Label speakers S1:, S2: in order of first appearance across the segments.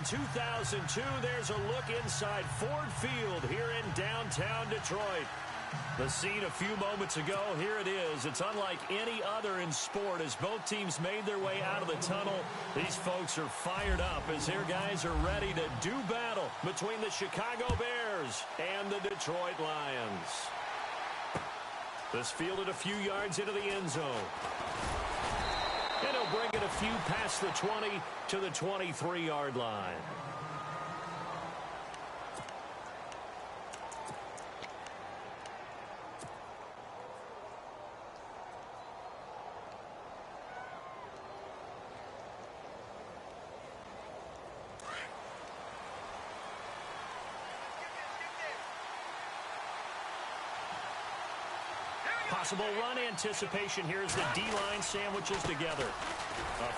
S1: in 2002, there's a look inside Ford Field here in downtown Detroit. The scene a few moments ago, here it is. It's unlike any other in sport as both teams made their way out of the tunnel. These folks are fired up as their guys are ready to do battle between the Chicago Bears and the Detroit Lions. This fielded a few yards into the end zone. And he'll bring it a few past the 20 to the 23-yard line. Possible run anticipation here as the D-line sandwiches together.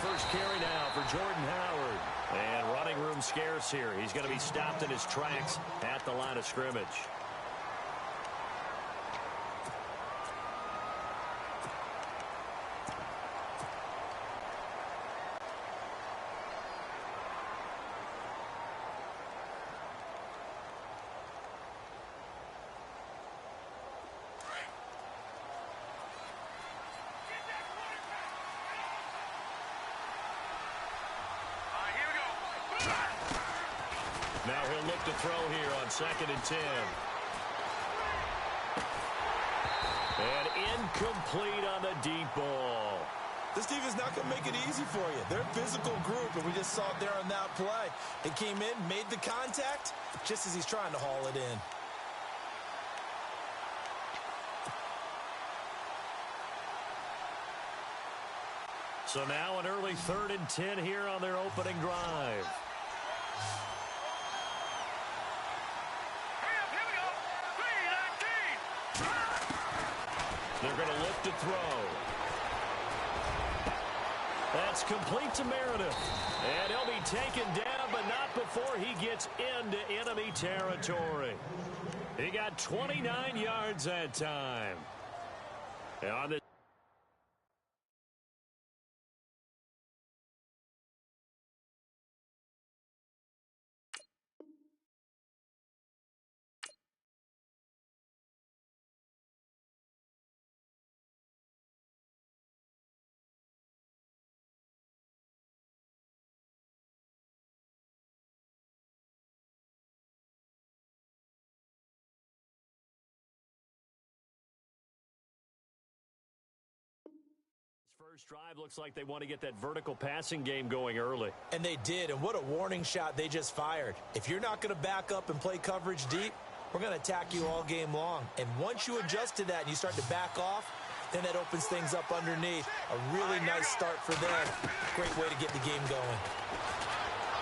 S1: First carry now for Jordan Howard. And running room scarce here. He's going to be stopped in his tracks at the line of scrimmage. Now he'll look to throw here on 2nd and 10. And incomplete on the deep ball.
S2: This defense not going to make it easy for you. They're a physical group, and we just saw it there on that play. He came in, made the contact, just as he's trying to haul it in.
S1: So now an early 3rd and 10 here on their opening drive. They're going to look to throw. That's complete to Meredith. And he'll be taken down, but not before he gets into enemy territory. He got 29 yards that time. And on the first drive looks like they want to get that vertical passing game going early.
S2: And they did, and what a warning shot they just fired. If you're not going to back up and play coverage deep, we're going to attack you all game long. And once you adjust to that and you start to back off, then that opens things up underneath. A really nice start for them. Great way to get the game going.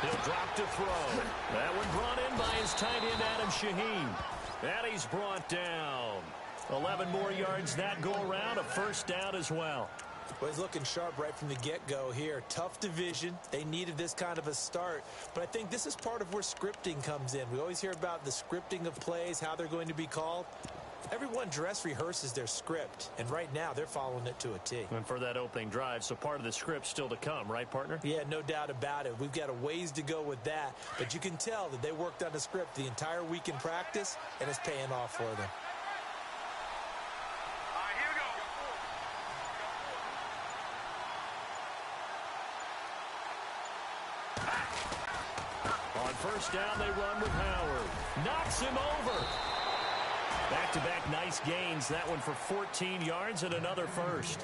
S1: He'll drop to throw. That one brought in by his tight end, Adam Shaheen. And he's brought down. 11 more yards that go around, a first down as well.
S2: Well, he's looking sharp right from the get-go here. Tough division. They needed this kind of a start. But I think this is part of where scripting comes in. We always hear about the scripting of plays, how they're going to be called. Everyone dress rehearses their script, and right now they're following it to a T.
S1: And for that opening drive, so part of the script still to come, right, partner?
S2: Yeah, no doubt about it. We've got a ways to go with that, but you can tell that they worked on the script the entire week in practice, and it's paying off for them.
S1: On first down, they run with Howard. Knocks him over. Back-to-back nice gains. That one for 14 yards and another first.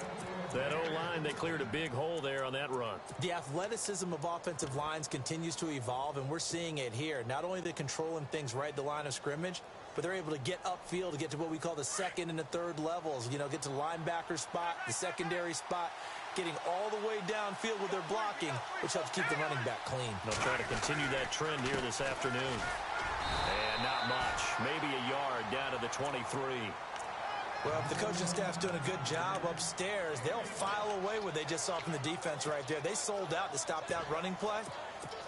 S1: That O-line, they cleared a big hole there on that run.
S2: The athleticism of offensive lines continues to evolve, and we're seeing it here. Not only are they controlling things right at the line of scrimmage, but they're able to get upfield to get to what we call the second and the third levels. You know, get to the linebacker spot, the secondary spot, getting all the way downfield with their blocking, which helps keep the running back clean.
S1: They'll try to continue that trend here this afternoon. And not much. Maybe a yard down to the 23.
S2: Well, if the coaching staff's doing a good job upstairs, they'll file away what they just saw from the defense right there. They sold out to stop that running play.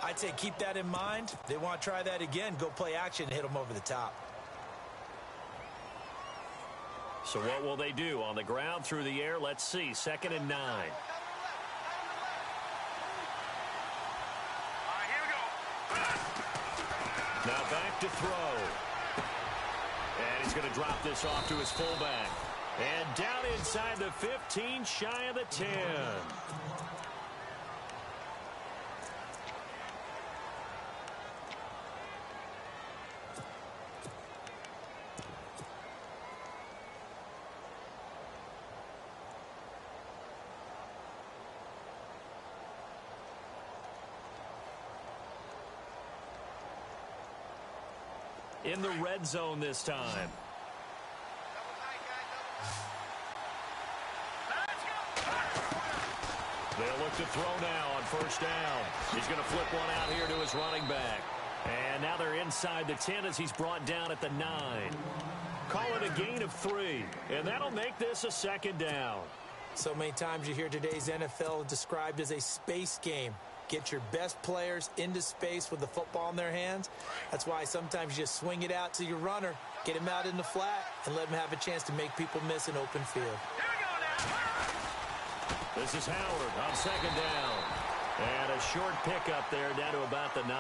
S2: I'd say keep that in mind. They want to try that again, go play action and hit them over the top.
S1: So what will they do? On the ground, through the air, let's see. 2nd and 9.
S3: Here we go.
S1: Now back to throw. And he's going to drop this off to his fullback. And down inside the 15, shy of the 10. In the red zone this time. They'll look to throw now on first down. He's going to flip one out here to his running back. And now they're inside the 10 as he's brought down at the 9. Call it a gain of 3. And that'll make this a second down.
S2: So many times you hear today's NFL described as a space game. Get your best players into space with the football in their hands. That's why sometimes you just swing it out to your runner, get him out in the flat, and let him have a chance to make people miss an open field.
S1: This is Howard on second down. And a short pickup there down to about the 9.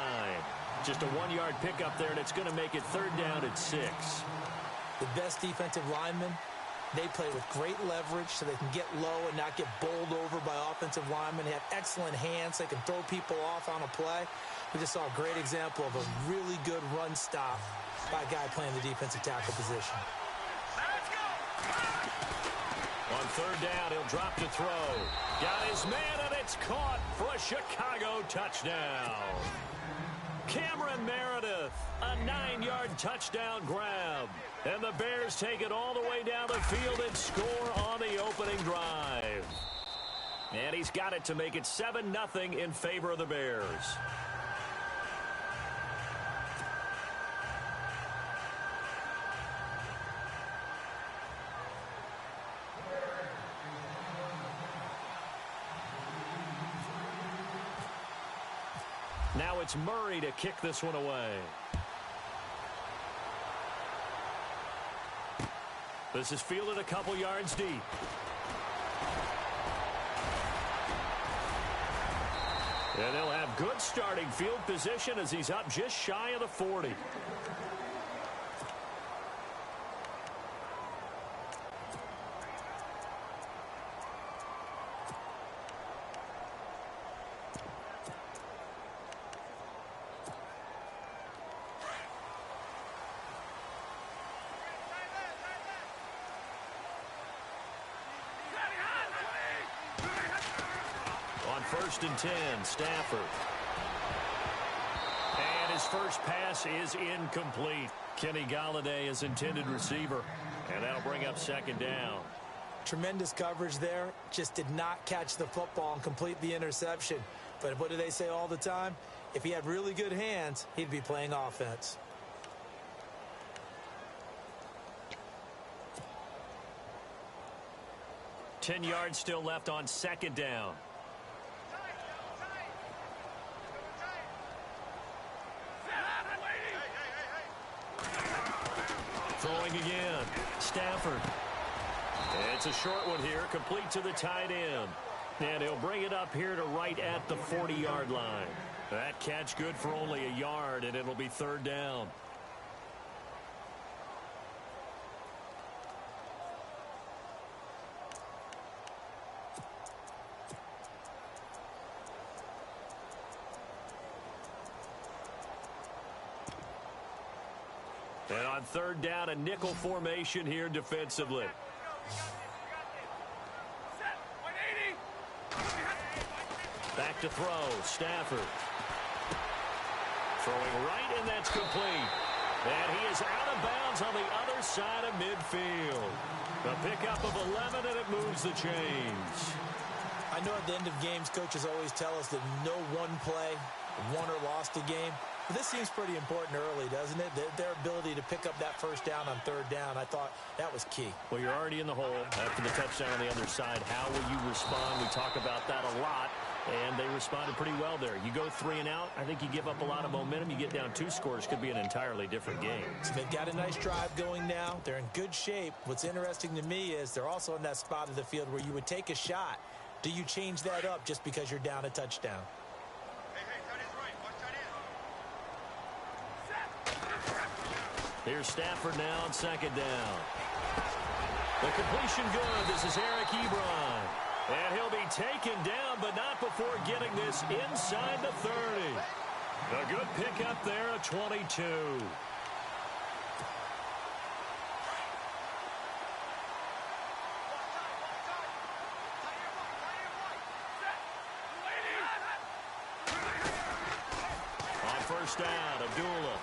S1: Just a 1-yard pickup there, and it's going to make it third down at 6.
S2: The best defensive linemen, they play with great leverage so they can get low and not get bowled over by offensive linemen. They have excellent hands. They can throw people off on a play. We just saw a great example of a really good run stop by a guy playing the defensive tackle position.
S1: On third down, he'll drop to throw. Got his man, and it's caught for a Chicago touchdown. Cameron Meredith, a 9-yard touchdown grab. And the Bears take it all the way down the field and score on the opening drive. And he's got it to make it 7-0 in favor of the Bears. Now it's Murray to kick this one away. This is fielded a couple yards deep. And they'll have good starting field position as he's up just shy of the 40. First and 10, Stafford. And his first pass is incomplete. Kenny Golladay is intended receiver. And that'll bring up second down.
S2: Tremendous coverage there. Just did not catch the football and complete the interception. But what do they say all the time? If he had really good hands, he'd be playing offense.
S1: Ten yards still left on second down. Throwing again. Stafford. It's a short one here, complete to the tight end. And he'll bring it up here to right at the 40-yard line. That catch good for only a yard, and it'll be third down. And on third down, a nickel formation here defensively. Back to throw, Stafford. Throwing right, and that's complete. And he is out of bounds on the other side of midfield. A pickup of 11, and it moves the chains.
S2: I know at the end of games, coaches always tell us that no one play won or lost a game. But this seems pretty important early, doesn't it? Their ability to pick up that first down on third down, I thought that was key.
S1: Well, you're already in the hole after the touchdown on the other side. How will you respond? We talk about that a lot, and they responded pretty well there. You go 3 and out, I think you give up a lot of momentum. You get down 2 scores, could be an entirely different game.
S2: So they've got a nice drive going now. They're in good shape. What's interesting to me is they're also in that spot of the field where you would take a shot. Do you change that up just because you're down a touchdown?
S1: Here's Stafford now on second down. The completion good. This is Eric Ebron. And he'll be taken down, but not before getting this inside the 30. A good pickup there at 22. On first down, Abdullah.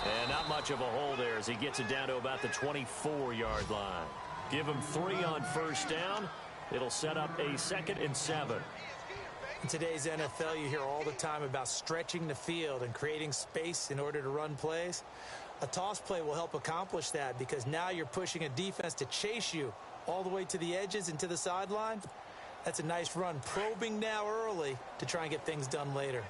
S1: And not much of a hole there as he gets it down to about the 24-yard line. Give him 3 on first down. It'll set up a 2nd and 7.
S2: In today's NFL, you hear all the time about stretching the field and creating space in order to run plays. A toss play will help accomplish that because now you're pushing a defense to chase you all the way to the edges and to the sideline. That's a nice run, probing now early to try and get things done later.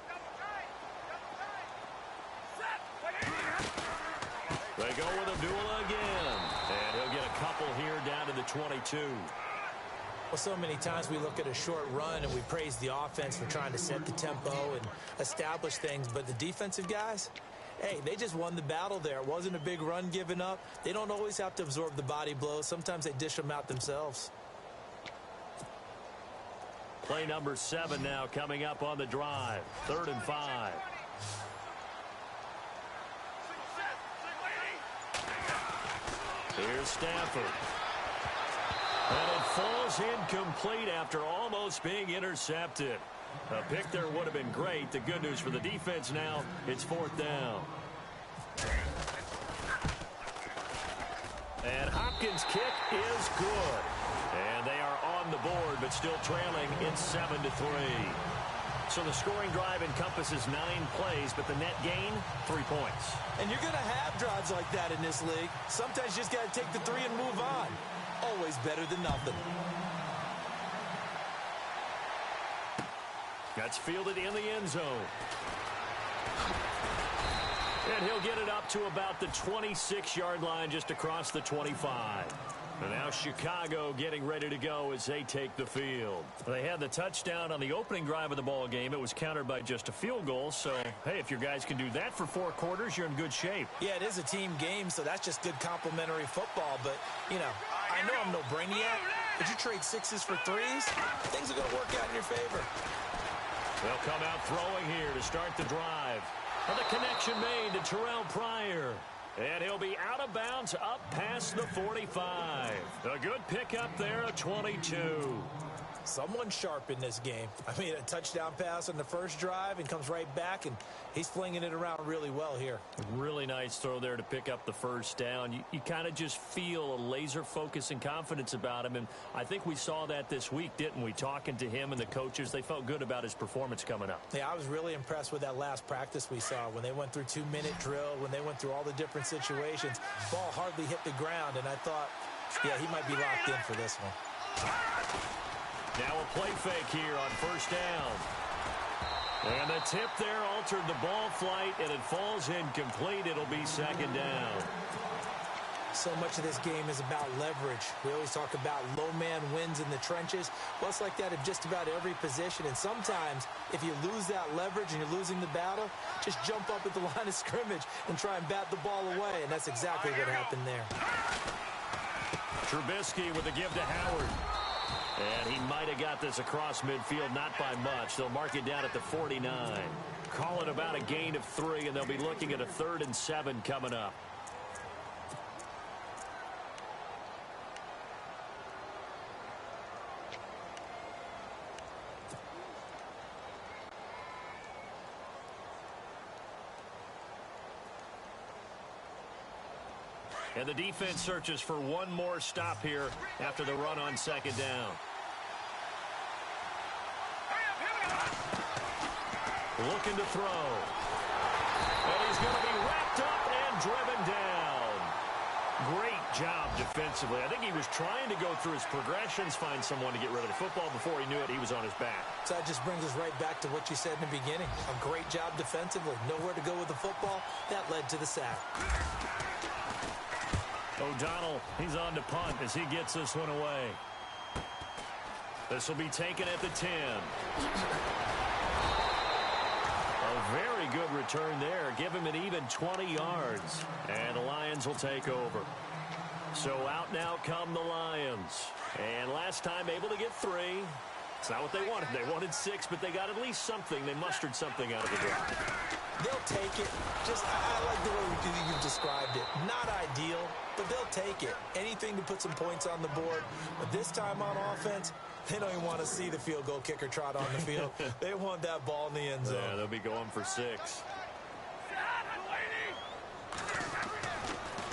S1: They go with Abdullah again. And he'll get a couple here down to the 22.
S2: Well, so many times we look at a short run and we praise the offense for trying to set the tempo and establish things. But the defensive guys, hey, they just won the battle there. It wasn't a big run given up. They don't always have to absorb the body blows. Sometimes they dish them out themselves.
S1: Play number 7 now coming up on the drive. 3rd and 5. Here's Stafford. And it falls incomplete after almost being intercepted. A pick there would have been great. The good news for the defense now, it's 4th down. And Hopkins' kick is good. And they are on the board, but still trailing. It's 7-3. So the scoring drive encompasses 9 plays, but the net gain, 3 points.
S2: And you're going to have drives like that in this league. Sometimes you just got to take the 3 and move on. Always better than nothing.
S1: That's fielded in the end zone. And he'll get it up to about the 26-yard line just across the 25. And now Chicago getting ready to go as they take the field. They had the touchdown on the opening drive of the ball game. It was countered by just a field goal. So, hey, if your guys can do that for 4 quarters, you're in good shape.
S2: Yeah, it is a team game, so that's just good complimentary football. But, you know, I know I'm no brainiac, but you trade 6s for 3s, things are going to work out in your favor.
S1: They'll come out throwing here to start the drive. And the connection made to Terrell Pryor. And he'll be out of bounds up past the 45. A good pickup there at 22.
S2: Someone sharp in this game. I mean, a touchdown pass on the first drive and comes right back, and he's flinging it around really well here.
S1: Really nice throw there to pick up the first down. You kind of just feel a laser focus and confidence about him, and I think we saw that this week, didn't we? Talking to him and the coaches, they felt good about his performance coming up.
S2: Yeah, I was really impressed with that last practice we saw when they went through 2-minute drill, when they went through all the different situations. Ball hardly hit the ground, and I thought, yeah, he might be locked in for this one.
S1: Now a play fake here on first down. And the tip there altered the ball flight, and it falls incomplete. It'll be 2nd down.
S2: So much of this game is about leverage. We always talk about low man wins in the trenches. Well, it's like that in just about every position. And sometimes, if you lose that leverage and you're losing the battle, just jump up at the line of scrimmage and try and bat the ball away. And that's exactly what happened there.
S1: Trubisky with the give to Howard. And he might have got this across midfield, not by much. They'll mark it down at the 49. Call it about a gain of 3, and they'll be looking at a 3rd and 7 coming up. And the defense searches for one more stop here after the run on 2nd down. Looking to throw. And he's going to be wrapped up and driven down. Great job defensively. I think he was trying to go through his progressions, find someone to get rid of the football. Before he knew it, he was on his back.
S2: So that just brings us right back to what you said in the beginning. A great job defensively. Nowhere to go with the football. That led to the sack.
S1: O'Donnell, he's on to punt as he gets this one away. This will be taken at the 10. A A very good return there. Give him an even 20 yards. And the Lions will take over. So out now come the Lions. And last time able to get 3. It's not what they wanted. They wanted 6, but they got at least something. They mustered something out of the drive.
S2: They'll take it. I like the way you've described it. Not ideal, but they'll take it. Anything to put some points on the board. But this time on offense, they don't even want to see the field goal kicker trot on the field. They want that ball in the end zone.
S1: Yeah, they'll be going for 6.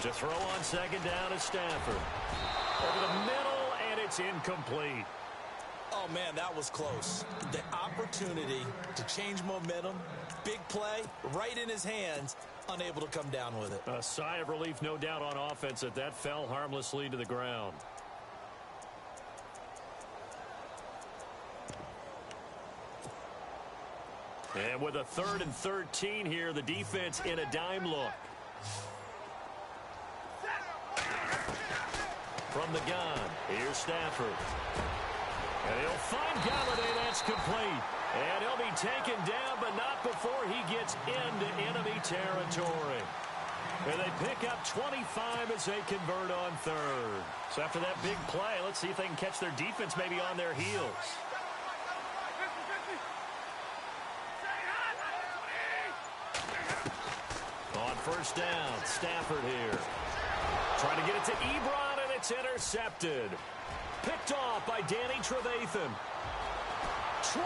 S1: To throw on second down is Stafford. Over the middle, and it's incomplete.
S2: Oh, man, that was close. The opportunity to change momentum, big play, right in his hands, unable to come down with it.
S1: A sigh of relief, no doubt, on offense that fell harmlessly to the ground. And with a 3rd and 13 here, the defense in a dime look. From the gun, here's Stafford. And he'll find Galladay. That's complete. And he'll be taken down, but not before he gets into enemy territory. And they pick up 25 as they convert on 3rd. So after that big play, let's see if they can catch their defense maybe on their heels. On 1st down, Stafford here. Trying to get it to Ebron, and it's intercepted. Picked off by Danny Trevathan. 20.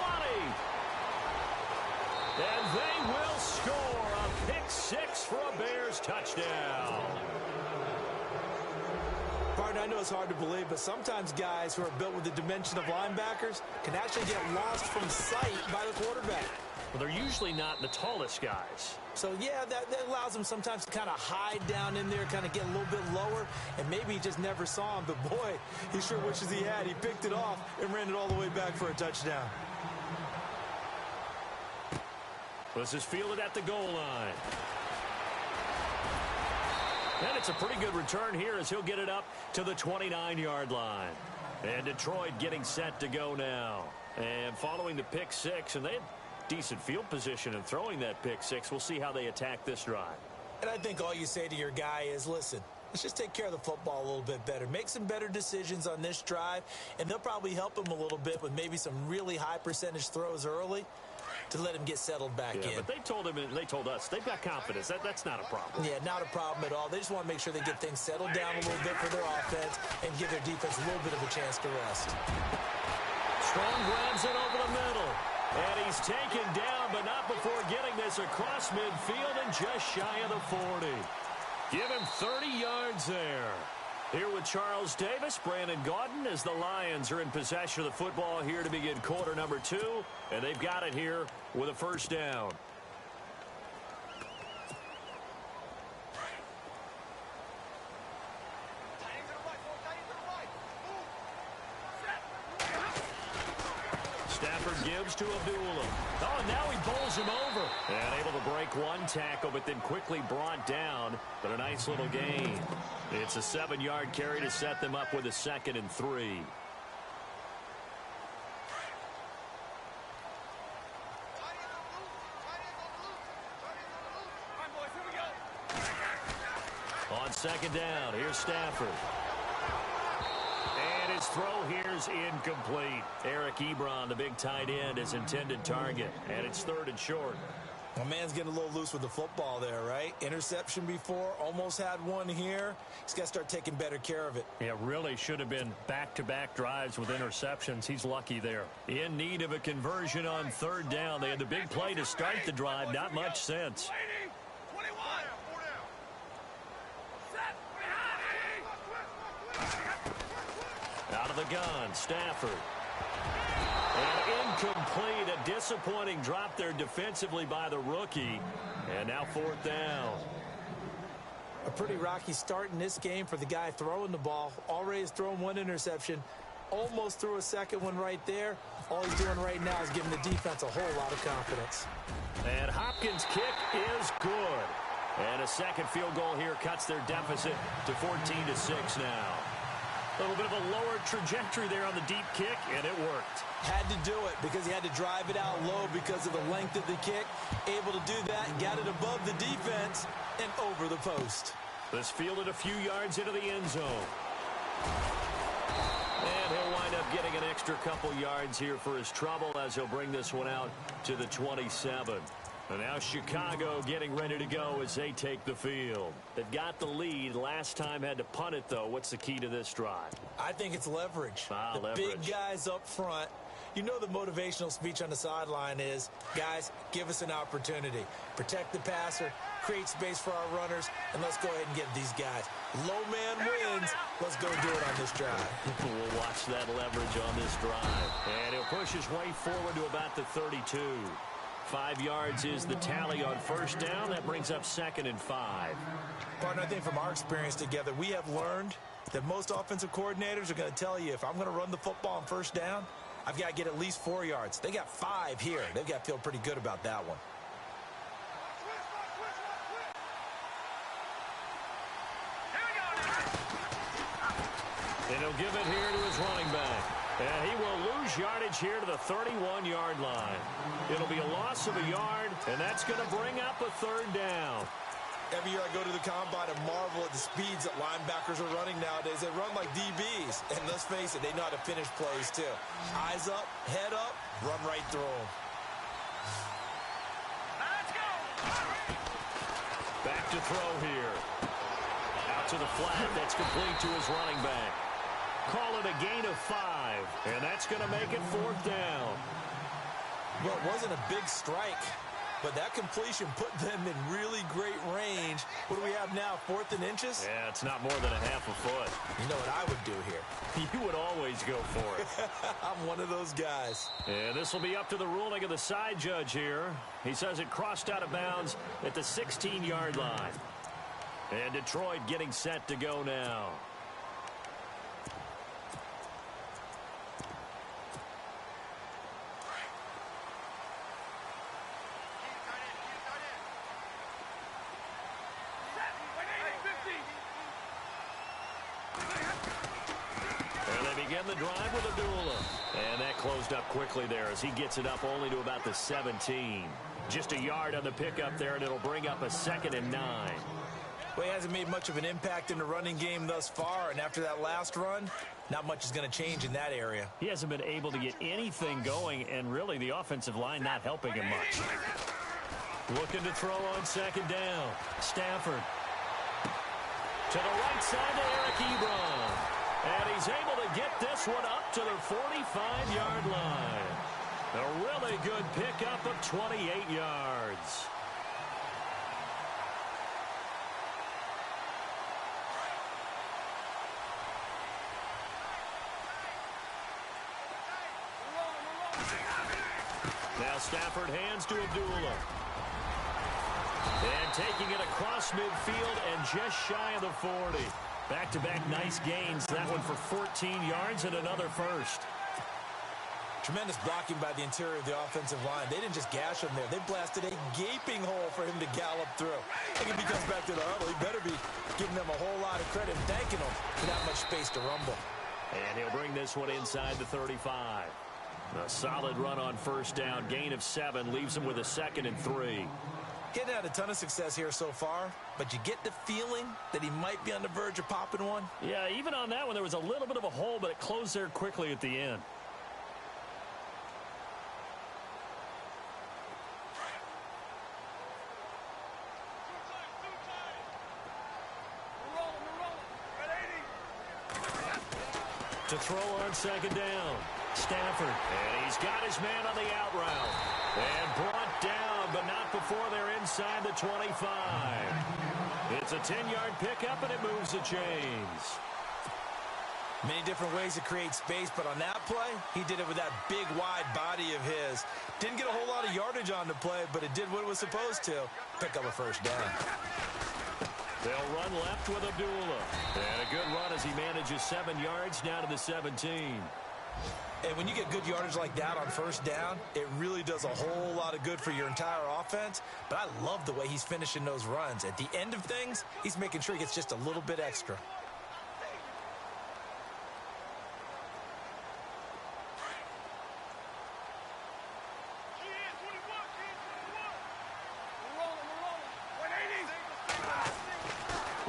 S1: And they will score a pick 6 for a Bears touchdown.
S2: Partner, I know it's hard to believe, but sometimes guys who are built with the dimension of linebackers can actually get lost from sight by the quarterback.
S1: Well, they're usually not the tallest guys.
S2: So, yeah, that allows him sometimes to kind of hide down in there, kind of get a little bit lower, and maybe he just never saw him. But, boy, he sure wishes he had. He picked it off and ran it all the way back for a touchdown.
S1: This is fielded at the goal line. And it's a pretty good return here as he'll get it up to the 29-yard line. And Detroit getting set to go now. And following the pick 6, and they had decent field position in throwing that pick 6. We'll see how they attack this drive.
S2: And I think all you say to your guy is, listen, let's just take care of the football a little bit better. Make some better decisions on this drive, and they'll probably help him a little bit with maybe some really high percentage throws early to let him get settled back in.
S1: But they told him, and they told us, they've got confidence. That's not a problem.
S2: Yeah, not a problem at all. They just want to make sure they get things settled down a little bit for their offense and give their defense a little bit of a chance to rest.
S1: Strong grabs it over the middle. And he's taken down, but not before getting this across midfield and just shy of the 40. Give him 30 yards there. Here with Charles Davis, Brandon Gaudin, as the Lions are in possession of the football here to begin quarter number 2. And they've got it here with a 1st down. Stafford gives to Abdullah. Oh, and now he bowls him over. And able to break one tackle, but then quickly brought down. But a nice little gain. It's a 7-yard carry to set them up with a 2nd and 3. On 2nd down, here's Stafford. And his throw here's incomplete. Eric Ebron, the big tight end, his intended target. And it's 3rd and short.
S2: My man's getting a little loose with the football there, right? Interception before, almost had one here. He's got to start taking better care of it.
S1: Yeah, really should have been back-to-back drives with interceptions. He's lucky there. In need of a conversion on 3rd down. They had the big play to start the drive. Not much sense. Out of the gun, Stafford. And incomplete, a disappointing drop there defensively by the rookie. And now 4th down.
S2: A pretty rocky start in this game for the guy throwing the ball. Already has thrown one interception. Almost threw a 2nd one right there. All he's doing right now is giving the defense a whole lot of confidence.
S1: And Hopkins' kick is good. And a 2nd field goal here cuts their deficit to 14-6 now. A little bit of a lower trajectory there on the deep kick, and it worked.
S2: Had to do it because he had to drive it out low because of the length of the kick. Able to do that, got it above the defense and over the post.
S1: This fielded a few yards into the end zone. And he'll wind up getting an extra couple yards here for his trouble as he'll bring this one out to the 27. And now Chicago getting ready to go as they take the field. They've got the lead. Last time had to punt it, though. What's the key to this drive?
S2: I think it's leverage.
S1: Leverage.
S2: Big guys up front. You know the motivational speech on the sideline is, guys, give us an opportunity. Protect the passer, create space for our runners, and let's go ahead and get these guys. Low man wins. Let's go do it on this drive.
S1: We'll watch that leverage on this drive. And he'll push his way forward to about the 32. 5 yards is the tally on first down. That brings up 2nd and 5.
S2: Partner, I think from our experience together, we have learned that most offensive coordinators are going to tell you, if I'm going to run the football on first down, I've got to get at least 4 yards. They got 5 here. They've got to feel pretty good about that one.
S1: And he'll give it here to his running back. And he will lose yardage here to the 31-yard line. It'll be a loss of a yard, and that's going to bring up a 3rd down.
S2: Every year I go to the combine and marvel at the speeds that linebackers are running nowadays. They run like DBs. And let's face it, they know how to finish plays too. Eyes up, head up, run right through them.
S1: Let's go! Back to throw here. Out to the flat. That's complete to his running back. Call it a gain of 5. And that's going to make it 4th down.
S2: Well, it wasn't a big strike, but that completion put them in really great range. What do we have now, 4th and inches?
S1: Yeah, it's not more than a half a foot.
S2: You know what I would do here?
S1: You would always go for it.
S2: I'm one of those guys.
S1: And this will be up to the ruling of the side judge here. He says it crossed out of bounds at the 16-yard line. And Detroit getting set to go now. The drive with Abdullah. And that closed up quickly there as he gets it up only to about the 17. Just a yard on the pickup there, and it'll bring up a 2nd and 9.
S2: Well, he hasn't made much of an impact in the running game thus far, and after that last run, not much is going to change in that area.
S1: He hasn't been able to get anything going, and really the offensive line not helping him much. Looking to throw on 2nd down. Stafford. To the right side to Eric Ebron. And he's able to get this one up to the 45-yard line. A really good pickup of 28 yards. Now Stafford hands to Abdullah. And taking it across midfield and just shy of the 40. Back-to-back nice gains. That one for 14 yards and another first.
S2: Tremendous blocking by the interior of the offensive line. They didn't just gash him there. They blasted a gaping hole for him to gallop through. I think if he comes back to the huddle, he better be giving them a whole lot of credit and thanking them for that much space to rumble.
S1: And he'll bring this one inside the 35. A solid run on first down. Gain of 7 leaves him with a 2nd and 3.
S2: Getting had a ton of success here so far, but you get the feeling that he might be on the verge of popping one.
S1: Yeah, even on that one, there was a little bit of a hole, but it closed there quickly at the end. To throw on 2nd down. Stafford. And he's got his man on the out route. And brought down, but not before they're inside the 25. It's a 10-yard pickup, and it moves the chains.
S2: Many different ways to create space, but on that play, he did it with that big, wide body of his. Didn't get a whole lot of yardage on the play, but it did what it was supposed to. Pick up a first down.
S1: They'll run left with Abdullah. And a good run as he manages 7 yards down to the 17.
S2: And when you get good yardage like that on first down, it really does a whole lot of good for your entire offense. But I love the way he's finishing those runs. At the end of things, he's making sure he gets just a little bit extra.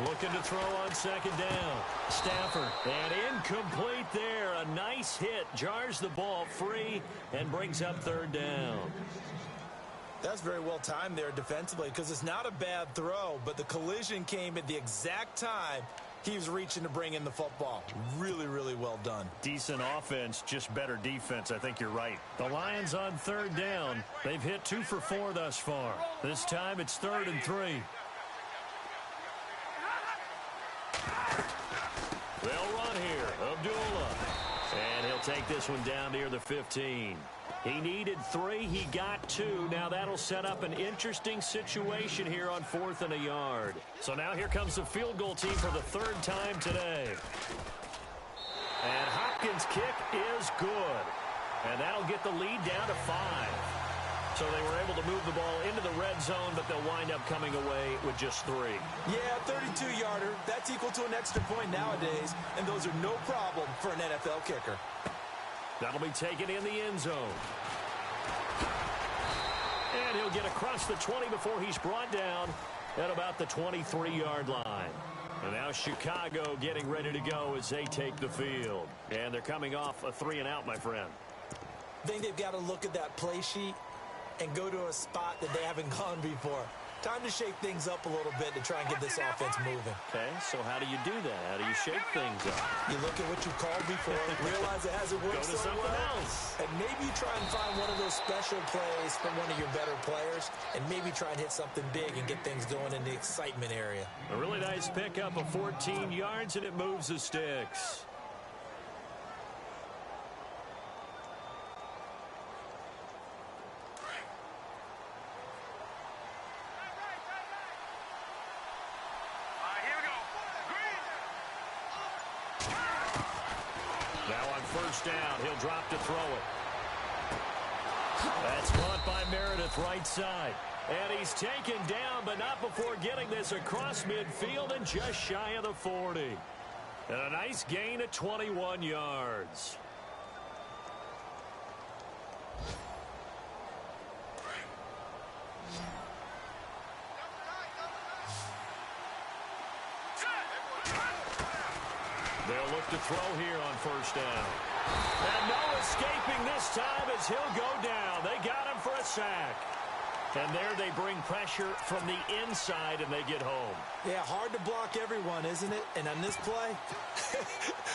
S1: Looking to throw on second down. Stafford, and incomplete there. A nice hit, jars the ball free, and brings up third down.
S2: That's very well timed there defensively because it's not a bad throw, but the collision came at the exact time he was reaching to bring in the football. Really, really well done.
S1: Decent offense, just better defense. I think you're right. The Lions on third down. They've hit 2 for 4 thus far. This time it's 3rd and 3. They'll run here. Abdullah. And he'll take this one down near the 15. He needed 3. He got 2. Now that'll set up an interesting situation here on 4th and a yard. So now here comes the field goal team for the 3rd time today. And Hopkins' kick is good. And that'll get the lead down to 5. So they were able to move the ball into the red zone, but they'll wind up coming away with just 3.
S2: Yeah, 32-yarder. That's equal to an extra point nowadays, and those are no problem for an NFL kicker.
S1: That'll be taken in the end zone. And he'll get across the 20 before he's brought down at about the 23-yard line. And now Chicago getting ready to go as they take the field. And they're coming off a 3-and-out, my friend.
S2: I think they've got to look at that play sheet and go to a spot that they haven't gone before. Time to shake things up a little bit to try and get this offense moving.
S1: Okay, so how do you do that? How do you shake things up?
S2: You look at what you called before, realize it hasn't worked
S1: Go to
S2: so
S1: something
S2: well,
S1: else.
S2: and maybe you try and find one of those special plays from one of your better players, and maybe try and hit something big and get things going in the excitement area.
S1: A really nice pickup of 14 yards, and it moves the sticks. First down, he'll drop to throw it. That's caught by Meredith, right side. And he's taken down, but not before getting this across midfield and just shy of the 40. And a nice gain at 21 yards. They'll look to throw here on first down. And no escaping this time as he'll go down. They got him for a sack. And there they bring pressure from the inside and they get home.
S2: Yeah, hard to block everyone, isn't it? And on this play,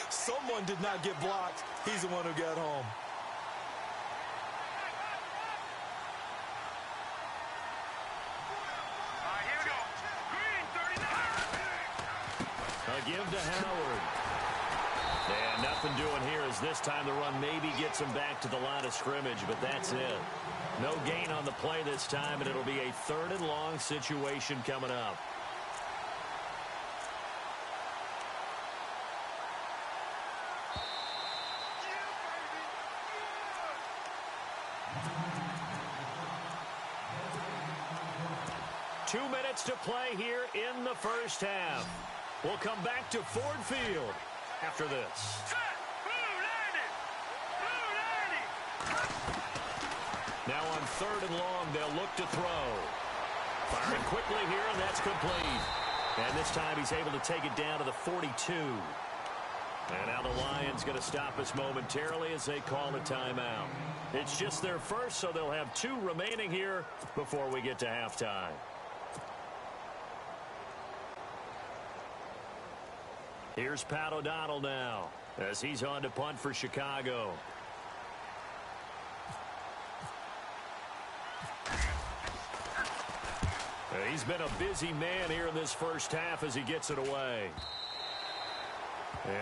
S2: someone did not get blocked. He's the one who got home.
S1: A give to Howard. And nothing doing here as this time the run maybe gets him back to the line of scrimmage, but that's it. No gain on the play this time, and it'll be a 3rd and long situation coming up. Two minutes to play here in the first half. We'll come back to Ford Field after this. Now on 3rd and long, they'll look to throw. Firing quickly here, and that's complete. And this time he's able to take it down to the 42. And now the Lions going to stop us momentarily as they call a timeout. It's just their first, so they'll have 2 remaining here before we get to halftime. Here's Pat O'Donnell now as he's on to punt for Chicago. He's been a busy man here in this first half as he gets it away.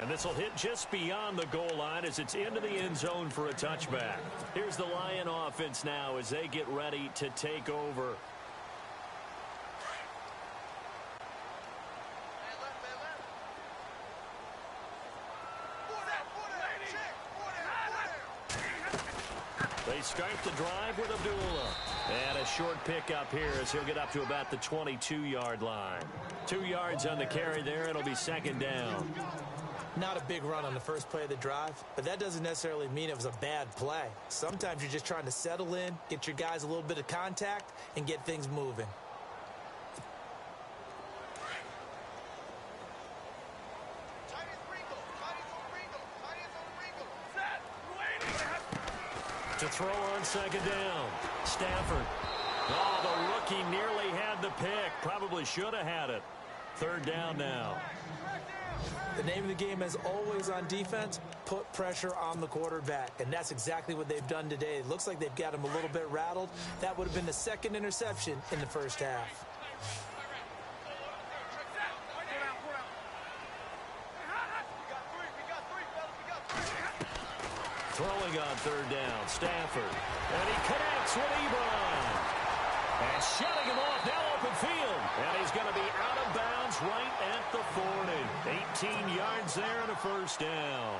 S1: And this will hit just beyond the goal line as it's into the end zone for a touchback. Here's the Lion offense now as they get ready to take over. They start the drive with Abdullah. And a short pickup here as he'll get up to about the 22-yard line. 2 yards on the carry there. It'll be 2nd down.
S2: Not a big run on the first play of the drive, but that doesn't necessarily mean it was a bad play. Sometimes you're just trying to settle in, get your guys a little bit of contact, and get things moving.
S1: To throw on second down. Stafford. Oh, the rookie nearly had the pick. Probably should have had it. Third down now.
S2: The name of the game, as always on defense, put pressure on the quarterback. And that's exactly what they've done today. It looks like they've got him a little bit rattled. That would have been the second interception in the first half.
S1: Throwing on third down, Stafford. And he connects with Ebron. And shutting him off, now open field. And he's going to be out of bounds right at the 40. 18 yards there and a first down.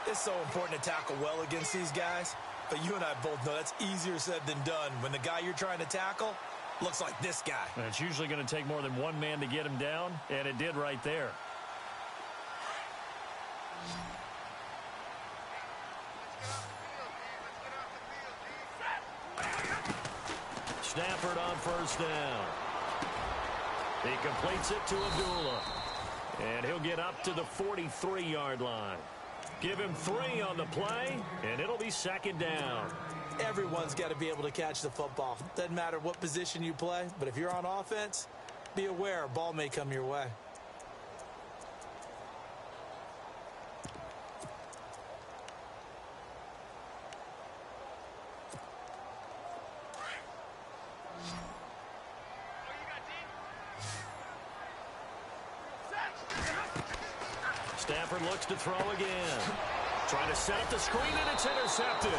S2: It's so important to tackle well against these guys. But you and I both know that's easier said than done when the guy you're trying to tackle looks like this guy.
S1: And it's usually going to take more than one man to get him down, and it did right there. Stafford on first down. He completes it to Abdullah. And he'll get up to the 43-yard line. Give him 3 on the play, and it'll be second down.
S2: Everyone's got to be able to catch the football. Doesn't matter what position you play, but if you're on offense, be aware a ball may come your way.
S1: Stafford looks to throw again. Trying to set up the screen, and it's intercepted.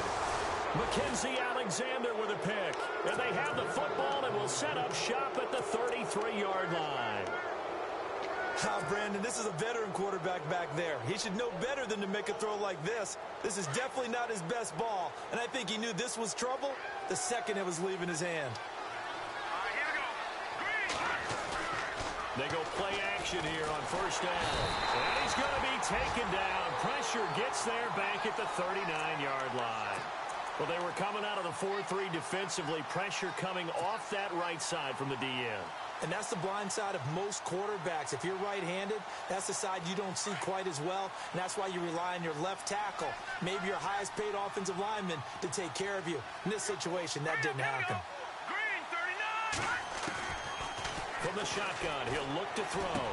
S1: Mackenzie Alexander with a pick. And they have the football and will set up shop at the 33-yard line.
S2: Brandon, this is a veteran quarterback back there. He should know better than to make a throw like this. This is definitely not his best ball. And I think he knew this was trouble the second it was leaving his hand.
S1: They go play action here on first down. And he's going to be taken down. Pressure gets there back at the 39-yard line. Well, they were coming out of the 4-3 defensively. Pressure coming off that right side from the DN.
S2: And that's the blind side of most quarterbacks. If you're right-handed, that's the side you don't see quite as well. And that's why you rely on your left tackle, maybe your highest-paid offensive lineman, to take care of you. In this situation, that didn't happen.
S1: From the shotgun, he'll look to throw.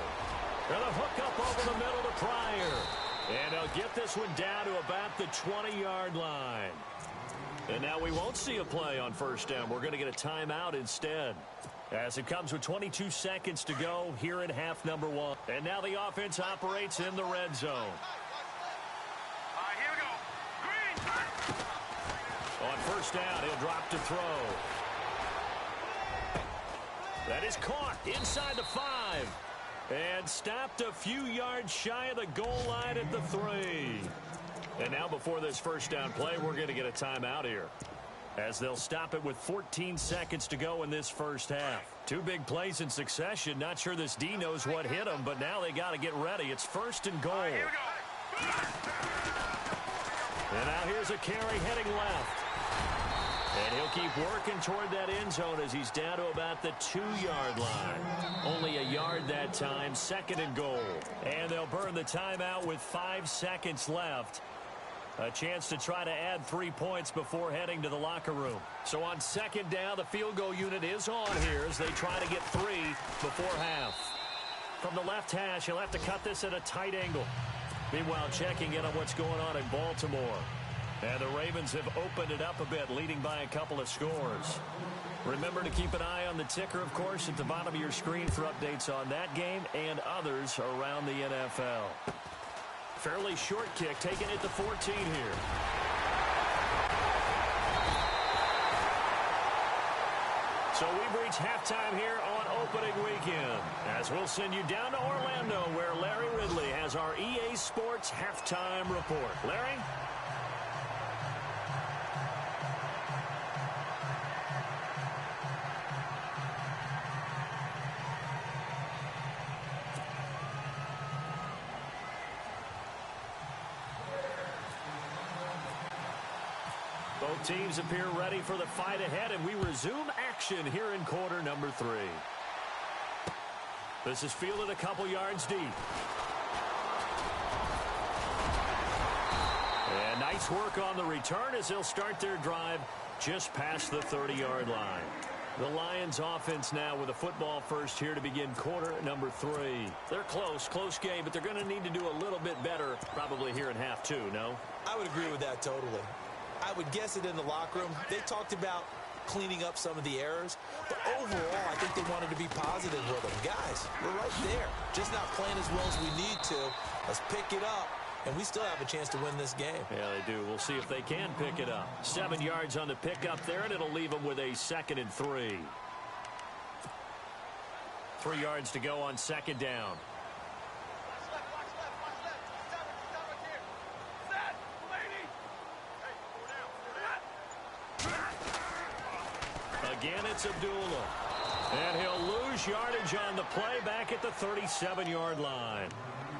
S1: And a hook up over the middle to Pryor. And he'll get this one down to about the 20-yard line. And now we won't see a play on first down. We're going to get a timeout instead, as it comes with 22 seconds to go here in half number 1. And now the offense operates in the red zone.
S3: Here we go. Green.
S1: On first down, he'll drop to throw. That is caught inside the 5. And stopped a few yards shy of the goal line at the 3. And now before this first down play, we're going to get a timeout here, as they'll stop it with 14 seconds to go in this first half. 2 big plays in succession. Not sure this D knows what hit them, but now they got to get ready. It's first and goal.
S3: Here we go.
S1: And now here's a carry heading left. And he'll keep working toward that end zone as he's down to about the 2-yard line. Only a yard that time, second and goal. And they'll burn the timeout with 5 seconds left. A chance to try to add 3 points before heading to the locker room. So on second down, the field goal unit is on here as they try to get 3 before half. From the left hash, he'll have to cut this at a tight angle. Meanwhile, checking in on what's going on in Baltimore. And the Ravens have opened it up a bit, leading by a couple of scores. Remember to keep an eye on the ticker, of course, at the bottom of your screen for updates on that game and others around the NFL. Fairly short kick, taken at the 14 here. So we've reached halftime here on opening weekend, as we'll send you down to Orlando, where Larry Ridley has our EA Sports halftime report. Larry? Both teams appear ready for the fight ahead, and we resume action here in quarter number 3. This is fielded a couple yards deep. And nice work on the return as they'll start their drive just past the 30-yard line. The Lions offense now with a football first here to begin quarter number 3. They're close game, but they're going to need to do a little bit better probably here in half 2, no?
S2: I would agree with that totally. I would guess it in the locker room. They talked about cleaning up some of the errors, but overall, I think they wanted to be positive with them. Guys, we're right there. Just not playing as well as we need to. Let's pick it up, and we still have a chance to win this game.
S1: Yeah, they do. We'll see if they can pick it up. 7 yards on the pickup there, and it'll leave them with a 2nd and 3. 3 yards to go on 2nd down. Again, it's Abdullah. And he'll lose yardage on the play back at the 37-yard line.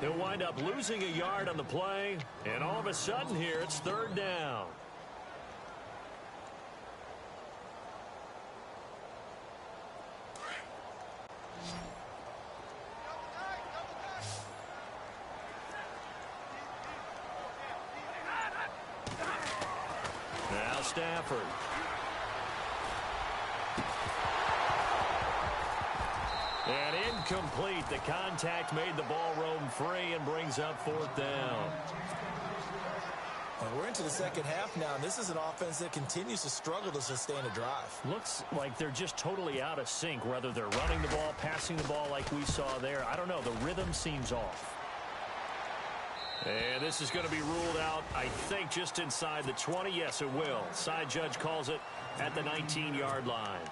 S1: He'll wind up losing a yard on the play, and all of a sudden here, it's 3rd down. Now Stafford. And incomplete. The contact made the ball roam free and brings up 4th down.
S2: And we're into the second half now, and this is an offense that continues to struggle to sustain a drive.
S1: Looks like they're just totally out of sync, whether they're running the ball, passing the ball like we saw there. I don't know. The rhythm seems off. And this is going to be ruled out, I think, just inside the 20. Yes, it will. Side judge calls it at the 19-yard line.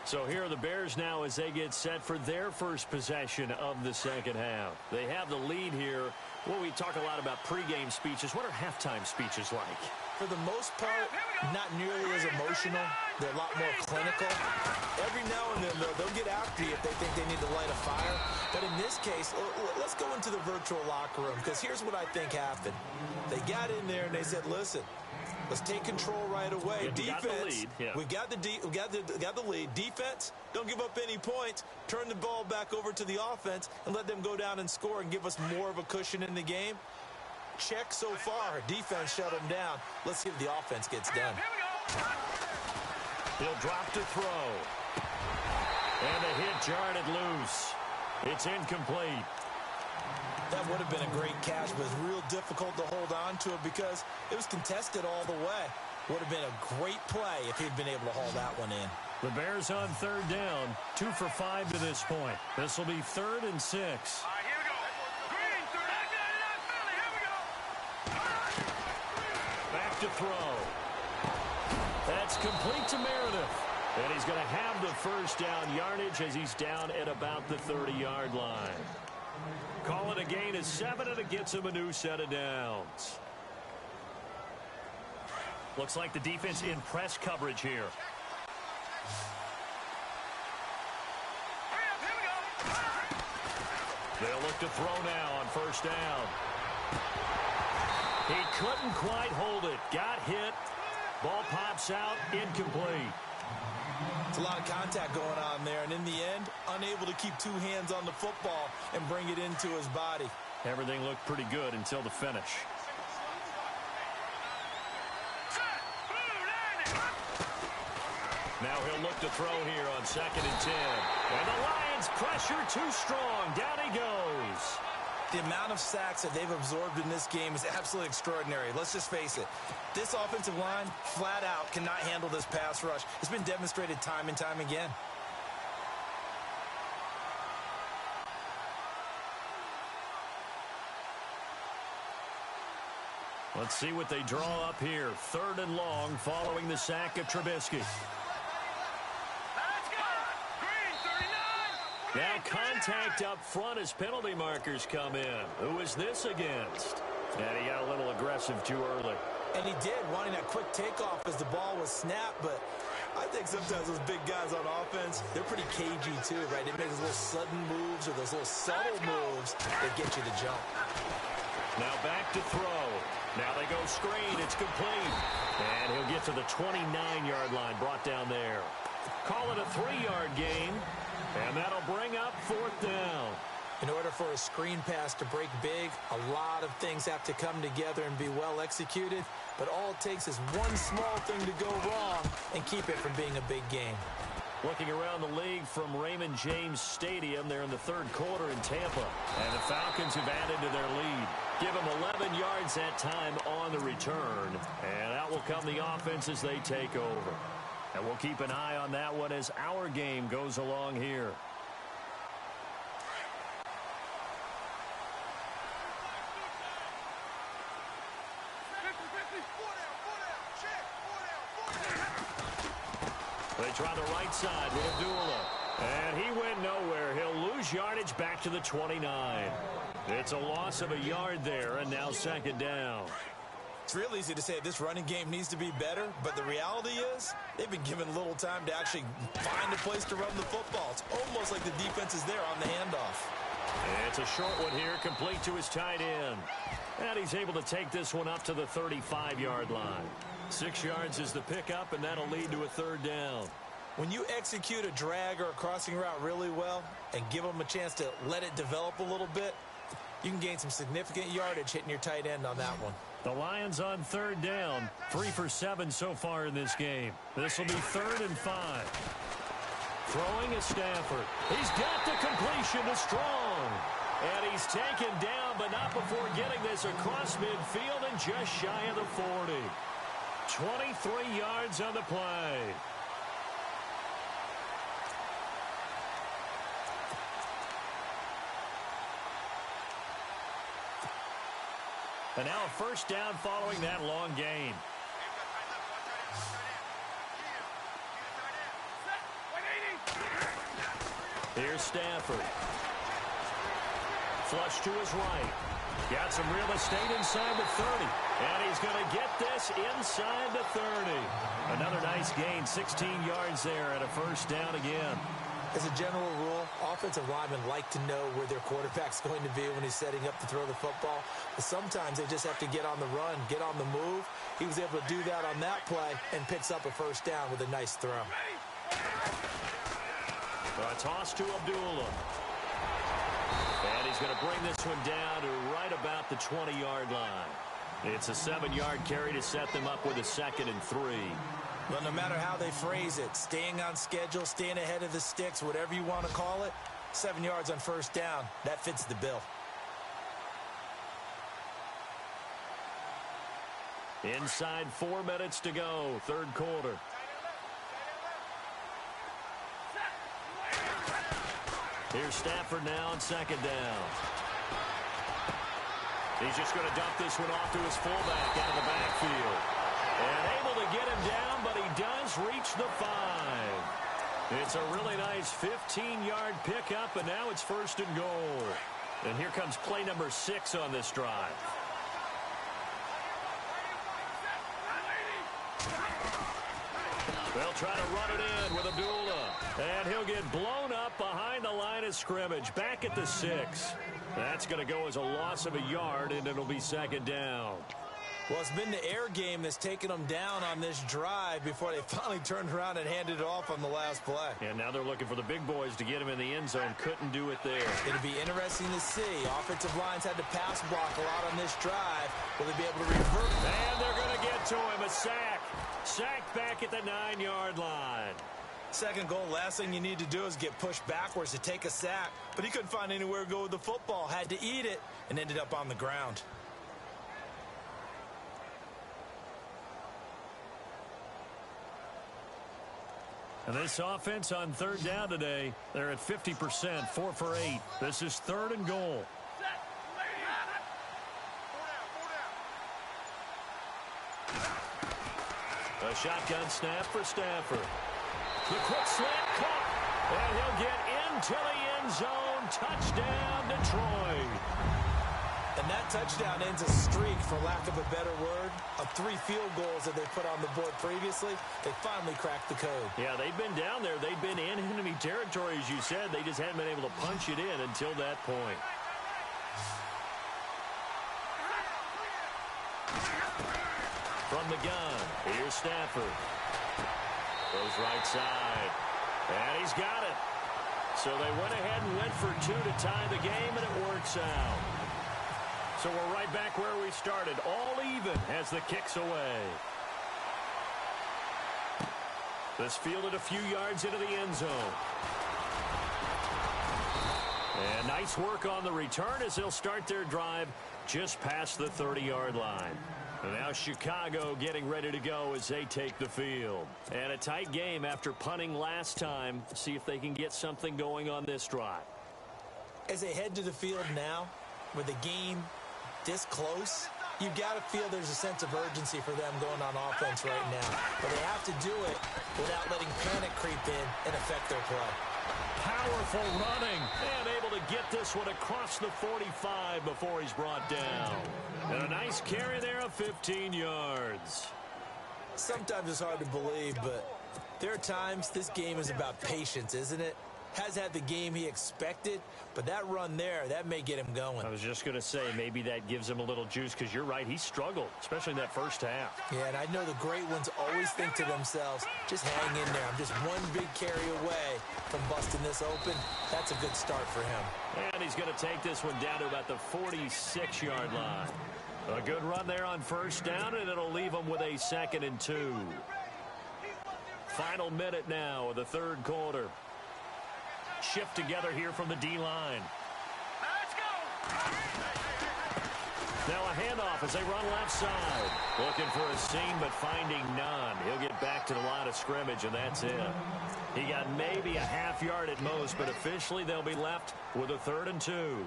S1: So here are the Bears now as they get set for their first possession of the second half. They have the lead here. Well, we talk a lot about pregame speeches. What are halftime speeches like?
S2: For the most part, not nearly as emotional. They're a lot more clinical. Every now and then, though, they'll get after you if they think they need to light a fire. But in this case, let's go into the virtual locker room, because here's what I think happened. They got in there and they said, listen, let's take control right away. Defense, we got the lead. Defense, don't give up any points. Turn the ball back over to the offense and let them go down and score and give us more of a cushion in the game. Check so far. Defense shut them down. Let's see if the offense gets done.
S1: He'll drop to throw. And the hit jarred it loose. It's incomplete.
S2: That would have been a great catch, but it's real difficult to hold on to it because it was contested all the way. Would have been a great play if he'd been able to haul that one in.
S1: The Bears on 3rd down, 2 for 5 to this point. This will be 3rd and 6.
S3: Here we go. Green, here we go.
S1: Back to throw. That's complete to Meredith. And he's going to have the first down yardage as he's down at about the 30-yard line. Call it a gain of 7, and it gets him a new set of downs. Looks like the defense in press coverage here. They'll look to throw now on 1st down. He couldn't quite hold it. Got hit. Ball pops out. Incomplete.
S2: It's a lot of contact going on there, and in the end, unable to keep 2 hands on the football and bring it into his body.
S1: Everything looked pretty good until the finish. Now he'll look to throw here on 2nd and 10. And the Lions pressure too strong. Down he goes.
S2: The amount of sacks that they've absorbed in this game is absolutely extraordinary. Let's just face it. This offensive line, flat out, cannot handle this pass rush. It's been demonstrated time and time again.
S1: Let's see what they draw up here. 3rd and long following the sack of Trubisky. Now contact up front as penalty markers come in. Who is this against? And he got a little aggressive too early.
S2: And he did, wanting that quick takeoff as the ball was snapped. But I think sometimes those big guys on offense, they're pretty cagey too, right? They make those little sudden moves or those little subtle moves that get you to jump.
S1: Now back to throw. Now they go screen. It's complete. And he'll get to the 29-yard line, brought down there. Call it a 3-yard gain. And that'll bring up 4th down.
S2: In order for a screen pass to break big, a lot of things have to come together and be well executed, but all it takes is one small thing to go wrong and keep it from being a big game.
S1: Looking around the league from Raymond James Stadium, they're in the third quarter in Tampa, and the Falcons have added to their lead. Give them 11 yards that time on the return, and out will come the offense as they take over. And we'll keep an eye on that one as our game goes along here. They try the right side with Abdullah. And he went nowhere. He'll lose yardage back to the 29. It's a loss of a yard there, and now second down.
S2: It's real easy to say this running game needs to be better, but the reality is they've been given little time to actually find a place to run the football. It's almost like the defense is there on the handoff.
S1: It's a short one here, complete to his tight end. And he's able to take this one up to the 35-yard line. 6 yards is the pickup, and that'll lead to a third down.
S2: When you execute a drag or a crossing route really well and give them a chance to let it develop a little bit, you can gain some significant yardage hitting your tight end on that one.
S1: The Lions on third down, 3 for 7 so far in this game. This will be 3rd and 5. Throwing is Stafford. He's got the completion to Strong. And he's taken down, but not before getting this across midfield and just shy of the 40. 23 yards on the play. And now a first down following that long gain. Here's Stafford. Flush to his right. Got some real estate inside the 30. And he's going to get this inside the 30. Another nice gain, 16 yards there and a first down again.
S2: As a general rule, offensive linemen like to know where their quarterback's going to be when he's setting up to throw the football. But sometimes they just have to get on the run, get on the move. He was able to do that on that play and picks up a first down with a nice throw.
S1: A toss to Abdullah. And he's going to bring this one down to right about the 20-yard line. It's a 7-yard carry to set them up with a 2nd and 3.
S2: Well, no matter how they phrase it, staying on schedule, staying ahead of the sticks, whatever you want to call it, 7 yards on first down, that fits the bill.
S1: Inside 4 minutes to go, third quarter. Here's Stafford now on second down. He's just going to dump this one off to his fullback out of the backfield. And able to get him down, but he does reach the 5. It's a really nice 15-yard pickup, and now it's 1st and goal. And here comes play number 6 on this drive. They'll try to run it in with Abdullah. And he'll get blown up behind the line of scrimmage, back at the 6. That's going to go as a loss of a yard, and it'll be 2nd down.
S2: Well, it's been the air game that's taken them down on this drive before they finally turned around and handed it off on the last play.
S1: And now they're looking for the big boys to get him in the end zone. Couldn't do it there.
S2: It'll be interesting to see. Offensive lines had to pass block a lot on this drive. Will they be able to revert?
S1: And they're going to get to him. A sack. Sacked back at the 9-yard line.
S2: 2nd goal, last thing you need to do is get pushed backwards to take a sack. But he couldn't find anywhere to go with the football. Had to eat it and ended up on the ground.
S1: And this offense on third down today, they're at 50%, 4 for 8. This is 3rd and goal. A shotgun snap for Stafford. The quick slant caught, and he'll get into the end zone. Touchdown, Detroit.
S2: And that touchdown ends a streak, for lack of a better word, of 3 field goals that they put on the board previously. They finally cracked the code.
S1: Yeah, they've been down there. They've been in enemy territory, as you said. They just hadn't been able to punch it in until that point. From the gun, here's Stafford. Goes right side. And he's got it. So they went ahead and went for two to tie the game, and it works out. So we're right back where we started, all even as the kick's away. This fielded a few yards into the end zone. And nice work on the return as they'll start their drive just past the 30-yard line. And now Chicago getting ready to go as they take the field. And a tight game after punting last time. See if they can get something going on this drive.
S2: As they head to the field now, with the game this close, you've got to feel there's a sense of urgency for them going on offense right now. But they have to do it without letting panic creep in and affect their play.
S1: Powerful running, and able to get this one across the 45 before he's brought down. And a nice carry there of 15 yards.
S2: Sometimes it's hard to believe, but there are times this game is about patience, isn't it? Has had the game he expected, but that run there, that may get him going.
S1: I was just going to say, maybe that gives him a little juice, because you're right, he struggled, especially in that first half.
S2: Yeah, and I know the great ones always think to themselves, just hang in there. I'm just one big carry away from busting this open. That's a good start for him.
S1: And he's going to take this one down to about the 46-yard line. A good run there on first down, and it'll leave him with a 2nd and 2. Final minute now of the third quarter. Shift together here from the D-line.
S3: Let's go.
S1: Now a handoff as they run left side. Looking for a seam, but finding none. He'll get back to the line of scrimmage, and that's it. He got maybe a half yard at most, but officially they'll be left with a 3rd and 2.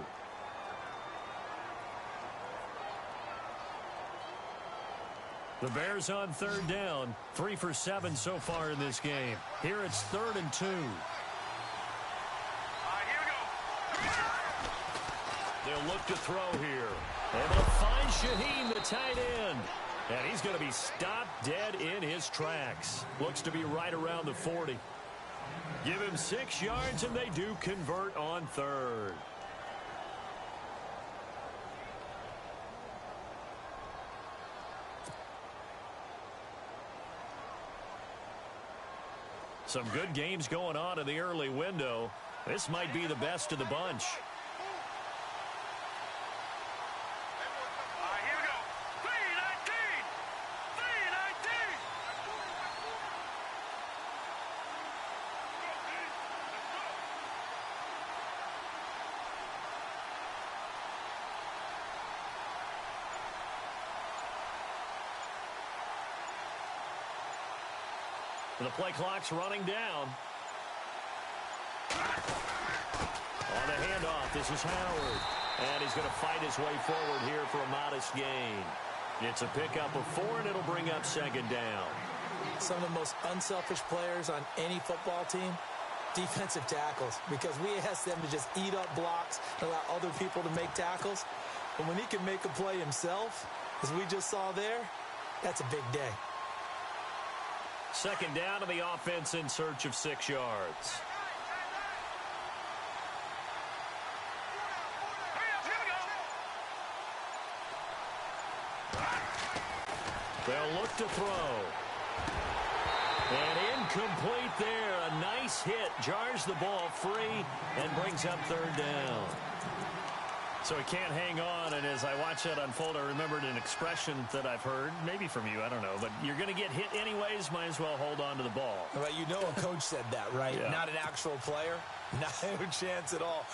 S1: The Bears on 3rd down. 3 for 7 so far in this game. Here it's 3rd and 2. They'll look to throw here. And they'll find Shaheen, the tight end. And he's going to be stopped dead in his tracks. Looks to be right around the 40. Give him 6 yards, and they do convert on 3rd. Some good games going on in the early window. This might be the best of the bunch.
S3: Here we go. 319. 319.
S1: The play clock's running down. On the handoff, this is Howard. And he's going to fight his way forward here for a modest gain. It's a pickup of 4, and it'll bring up 2nd down.
S2: Some of the most unselfish players on any football team, defensive tackles, because we ask them to just eat up blocks and allow other people to make tackles. But when he can make a play himself, as we just saw there, that's a big day.
S1: 2nd down, to the offense in search of 6 yards. They'll look to throw. And incomplete there. A nice hit. Jars the ball free and brings up 3rd down. So he can't hang on, and as I watch that unfold, I remembered an expression that I've heard, maybe from you, I don't know, but you're going to get hit anyways, might as well hold on to the ball.
S2: Well, you know a coach said that, right?
S1: Yeah.
S2: Not an actual player. Not a chance at all.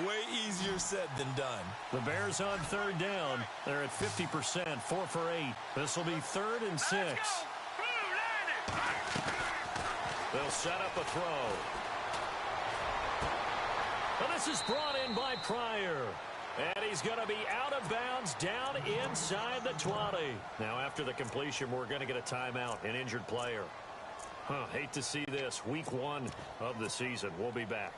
S2: Way easier said than done.
S1: The Bears on 3rd down. They're at 50%, 4 for 8. This will be 3rd and 6. They'll set up a throw. Well, this is brought in by Pryor. And he's going to be out of bounds down inside the 20. Now, after the completion, we're going to get a timeout, an injured player. Hate to see this. Week 1 of the season. We'll be back.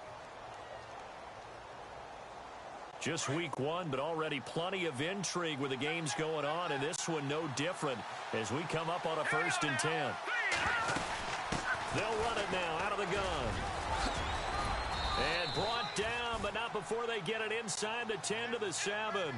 S1: Just week 1, but already plenty of intrigue with the games going on, and this one no different as we come up on a 1st and 10. They'll run it now out of the gun. And brought down, but not before they get it inside the 10 to the 7.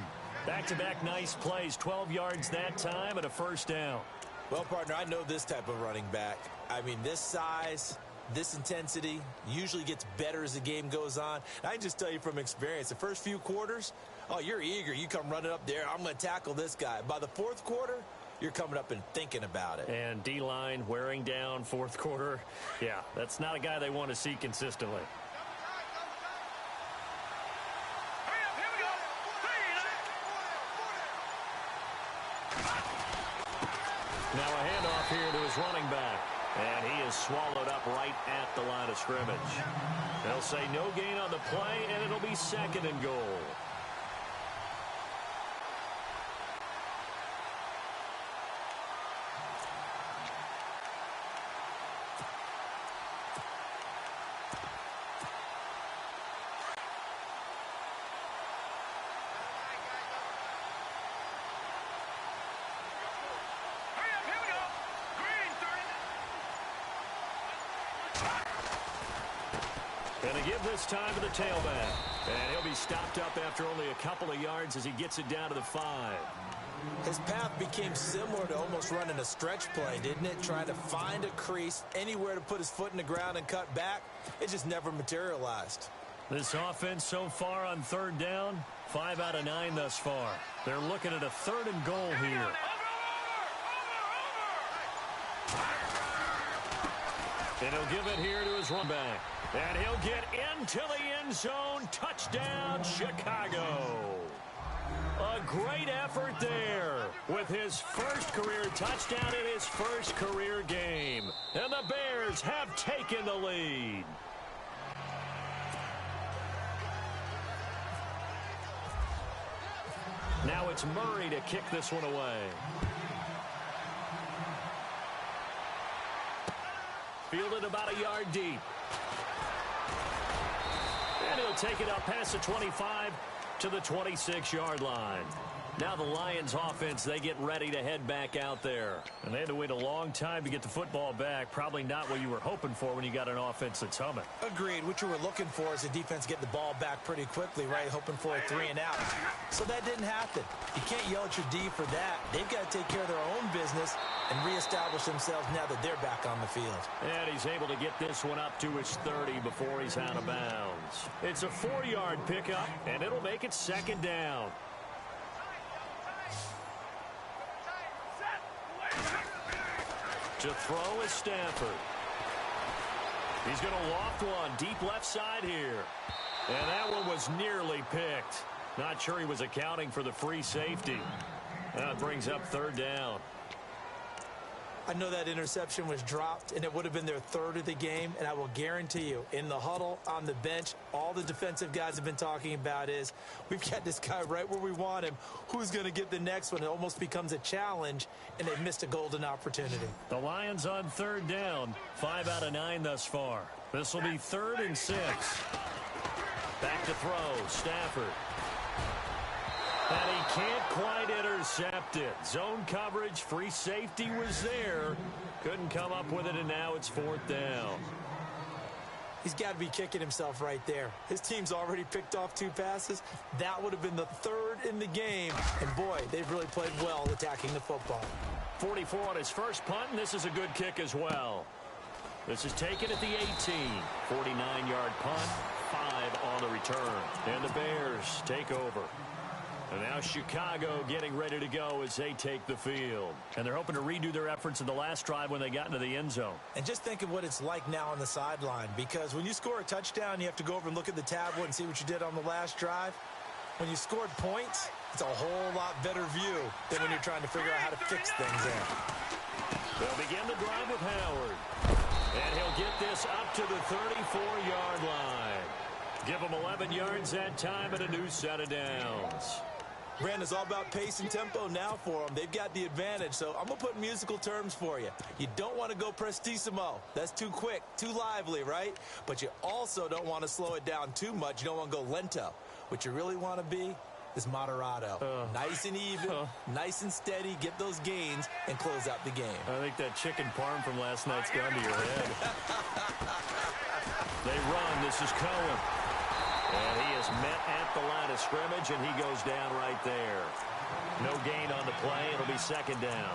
S1: Back-to-back nice plays, 12 yards that time, and a 1st down.
S2: Well, partner, I know this type of running back. I mean, this size, This intensity usually gets better as the game goes on. And I can just tell you from experience, the first few quarters, oh, you're eager. You come running up there. I'm going to tackle this guy. By the fourth quarter, you're coming up and thinking about it.
S1: And D-line wearing down fourth quarter. Yeah, that's not a guy they want to see consistently. Now a handoff here to his running back. And he is swallowed up right at the line of scrimmage. They'll say no gain on the play, and it'll be 2nd and goal. Going to give this time to the tailback. And he'll be stopped up after only a couple of yards as he gets it down to the 5.
S2: His path became similar to almost running a stretch play, didn't it? Trying to find a crease, anywhere to put his foot in the ground and cut back. It just never materialized.
S1: This offense so far on 3rd down, 5 out of 9 thus far. They're looking at a 3rd and goal here. And he'll give it here to his run back. And he'll get into the end zone. Touchdown, Chicago. A great effort there with his first career touchdown in his first career game. And the Bears have taken the lead. Now it's Murray to kick this one away. Fielded about a yard deep. And he'll take it up past the 25 to the 26-yard line. Now the Lions offense, they get ready to head back out there. And they had to wait a long time to get the football back. Probably not what you were hoping for when you got an offense that's humming.
S2: Agreed. What you were looking for is the defense get the ball back pretty quickly, right? Hoping for a 3 and out. So that didn't happen. You can't yell at your D for that. They've got to take care of their own business and reestablish themselves now that they're back on the field.
S1: And he's able to get this one up to his 30 before he's out of bounds. It's a 4-yard pickup, and it'll make it 2nd down. To throw is Stafford. He's going to loft one deep left side here. And that one was nearly picked. Not sure he was accounting for the free safety. That brings up 3rd down.
S2: I know that interception was dropped, and it would have been their 3rd of the game, and I will guarantee you, in the huddle, on the bench, all the defensive guys have been talking about is, we've got this guy right where we want him. Who's going to get the next one? It almost becomes a challenge, and they've missed a golden opportunity.
S1: The Lions on 3rd down, 5 out of 9 thus far. This will be 3rd and 6. Back to throw, Stafford. And he can't quite intercept it. Zone coverage, free safety was there. Couldn't come up with it, and now it's 4th down.
S2: He's got to be kicking himself right there. His team's already picked off 2 passes. That would have been the 3rd in the game. And, boy, they've really played well attacking the football.
S1: 44 on his first punt, and this is a good kick as well. This is taken at the 18. 49-yard punt, 5 on the return. And the Bears take over. And now Chicago getting ready to go as they take the field. And they're hoping to redo their efforts in the last drive when they got into the end zone.
S2: And just think of what it's like now on the sideline. Because when you score a touchdown, you have to go over and look at the tablet and see what you did on the last drive. When you scored points, it's a whole lot better view than when you're trying to figure out how to fix things in.
S1: They'll begin the drive with Howard. And he'll get this up to the 34-yard line. Give him 11 yards that time and a new set of downs.
S2: Brandon, it's all about pace and tempo now for them. They've got the advantage, so I'm going to put musical terms for you. You don't want to go prestissimo. That's too quick, too lively, right? But you also don't want to slow it down too much. You don't want to go lento. What you really want to be is moderato. Nice and even, nice and steady, get those gains, and close out the game.
S1: I think that chicken parm from last night's gone to your head. They run. This is Cohen. And he is met at the line of scrimmage, and he goes down right there. No gain on the play. It'll be 2nd down.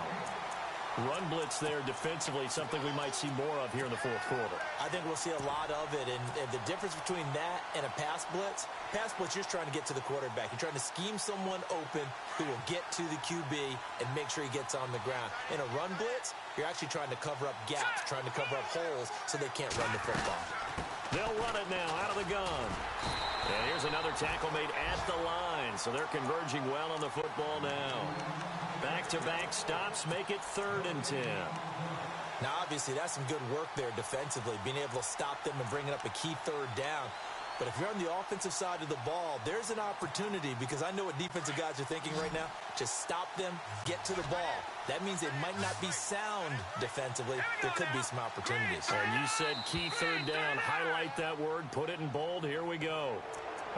S1: Run blitz there defensively, something we might see more of here in the fourth quarter.
S2: I think we'll see a lot of it, and the difference between that and a pass blitz, you're just trying to get to the quarterback. You're trying to scheme someone open who will get to the QB and make sure he gets on the ground. In a run blitz, you're actually trying to cover up gaps, trying to cover up holes so they can't run the football.
S1: They'll run it now out of the gun. And here's another tackle made at the line, so they're converging well on the football now. Back-to-back stops make it 3rd and 10.
S2: Now, obviously, that's some good work there defensively, being able to stop them and bringing up a key 3rd down. But if you're on the offensive side of the ball, there's an opportunity, because I know what defensive guys are thinking right now. Just stop them, get to the ball. That means they might not be sound defensively. There could be some opportunities.
S1: And you said key 3rd down. Highlight that word. Put it in bold. Here we go.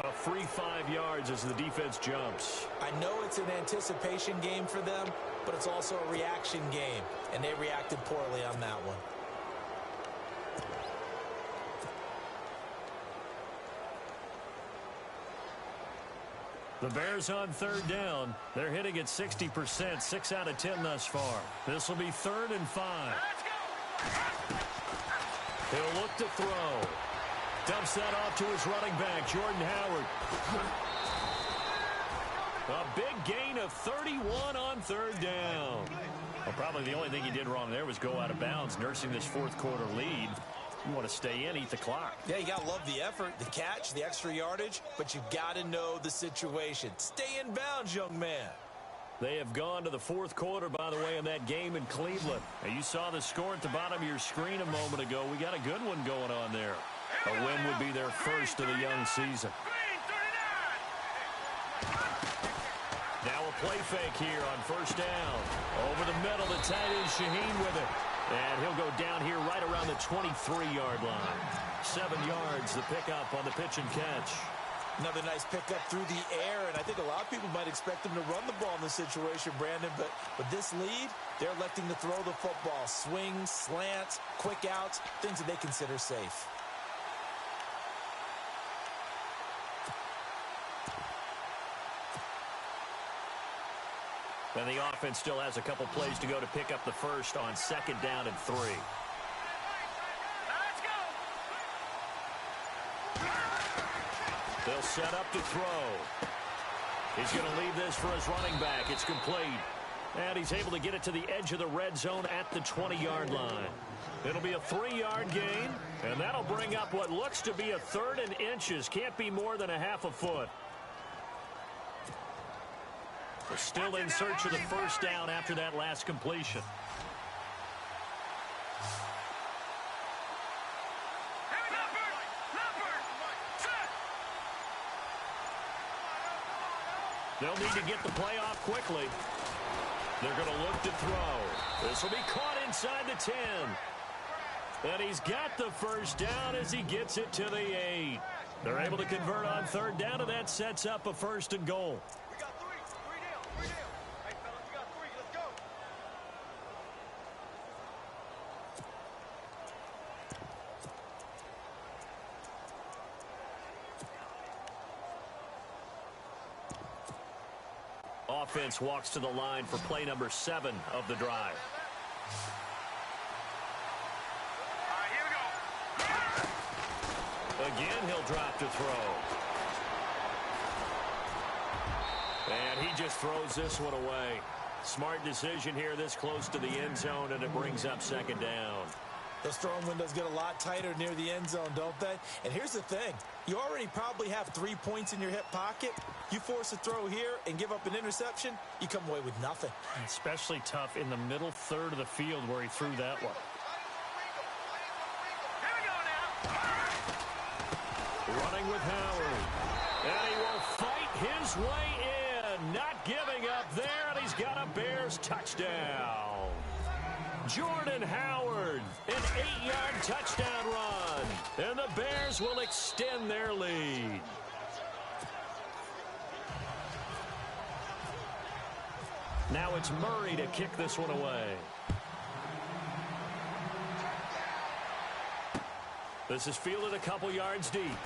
S1: A free 5 yards as the defense jumps.
S2: I know it's an anticipation game for them, but it's also a reaction game, and they reacted poorly on that one.
S1: The Bears on 3rd down. They're hitting at 60%, 6 out of 10 thus far. This will be 3rd and 5. He'll look to throw. Dumps that off to his running back, Jordan Howard. A big gain of 31 on 3rd down. Well, probably the only thing he did wrong there was go out of bounds, nursing this fourth quarter lead. You want to stay in, eat the clock.
S2: Yeah, you got to love the effort, the catch, the extra yardage, but you got to know the situation. Stay in bounds, young man.
S1: They have gone to the fourth quarter, by the way, in that game in Cleveland. And you saw the score at the bottom of your screen a moment ago. We got a good one going on there. A win would be their first of the young season. Now a play fake here on 1st down. Over the middle, the tight end Shaheen with it. And he'll go down here right around the 23-yard line. 7 yards, the pickup on the pitch and catch.
S2: Another nice pickup through the air, and I think a lot of people might expect him to run the ball in this situation, Brandon, but with this lead, they're electing to throw the football. Swings, slants, quick outs, things that they consider safe.
S1: And the offense still has a couple plays to go to pick up the first on 2nd down and 3. They'll set up to throw. He's going to leave this for his running back. It's complete. And he's able to get it to the edge of the red zone at the 20-yard line. It'll be a 3-yard gain, and that'll bring up what looks to be a 3rd and inches. Can't be more than a half a foot. We're still in search of the 1st down after that last completion. They'll need to get the play off quickly. They're going to look to throw. This will be caught inside the 10. And he's got the 1st down as he gets it to the 8. They're able to convert on 3rd down, and that sets up a 1st and goal.
S3: We got 3. 3 down. 3 down. Hey, fellas, we got 3. Let's go.
S1: Offense walks to the line for play number 7 of the drive.
S3: All right, here we go.
S1: Again, he'll drop to throw. And he just throws this one away. Smart decision here this close to the end zone, and it brings up 2nd down.
S2: Those throwing windows get a lot tighter near the end zone, don't they? And here's the thing. You already probably have 3 points in your hip pocket. You force a throw here and give up an interception, you come away with nothing.
S1: Especially tough in the middle 3rd of the field where he threw that one.
S3: Here we go now.
S1: Running with Howard. And he will fight his way in. Not giving up there, and he's got a Bears touchdown. Jordan Howard, an 8-yard touchdown run. And the Bears will extend their lead. Now it's Murray to kick this one away. This is fielded a couple yards deep.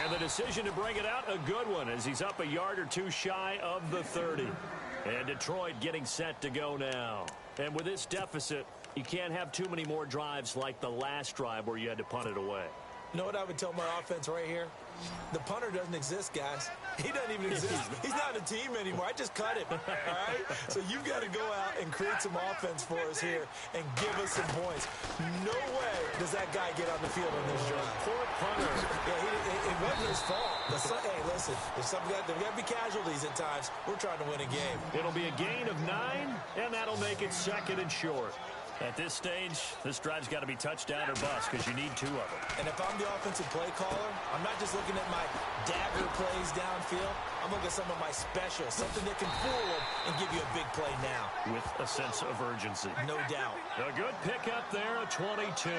S1: And the decision to bring it out, a good one, as he's up a yard or two shy of the 30. And Detroit getting set to go now. And with this deficit, you can't have too many more drives like the last drive where you had to punt it away.
S2: You know what I would tell my offense right here? The punter doesn't exist, guys. He doesn't even exist. He's not a team anymore. I just cut him, all right? So you've got to go out and create some offense for us here and give us some points. No way does that guy get on the field on this drive.
S1: Poor punter.
S2: Yeah, it wasn't his fault. Hey, listen, there's got to be casualties at times. We're trying to win a game.
S1: It'll be a gain of 9, and that'll make it 2nd and short. At this stage, this drive's got to be touchdown or bust because you need 2 of them.
S2: And if I'm the offensive play caller, I'm not just looking at my dagger plays downfield. I'm looking at some of my specials, something that can fool them and give you a big play now.
S1: With a sense of urgency.
S2: No doubt.
S1: A good pickup there, a 22.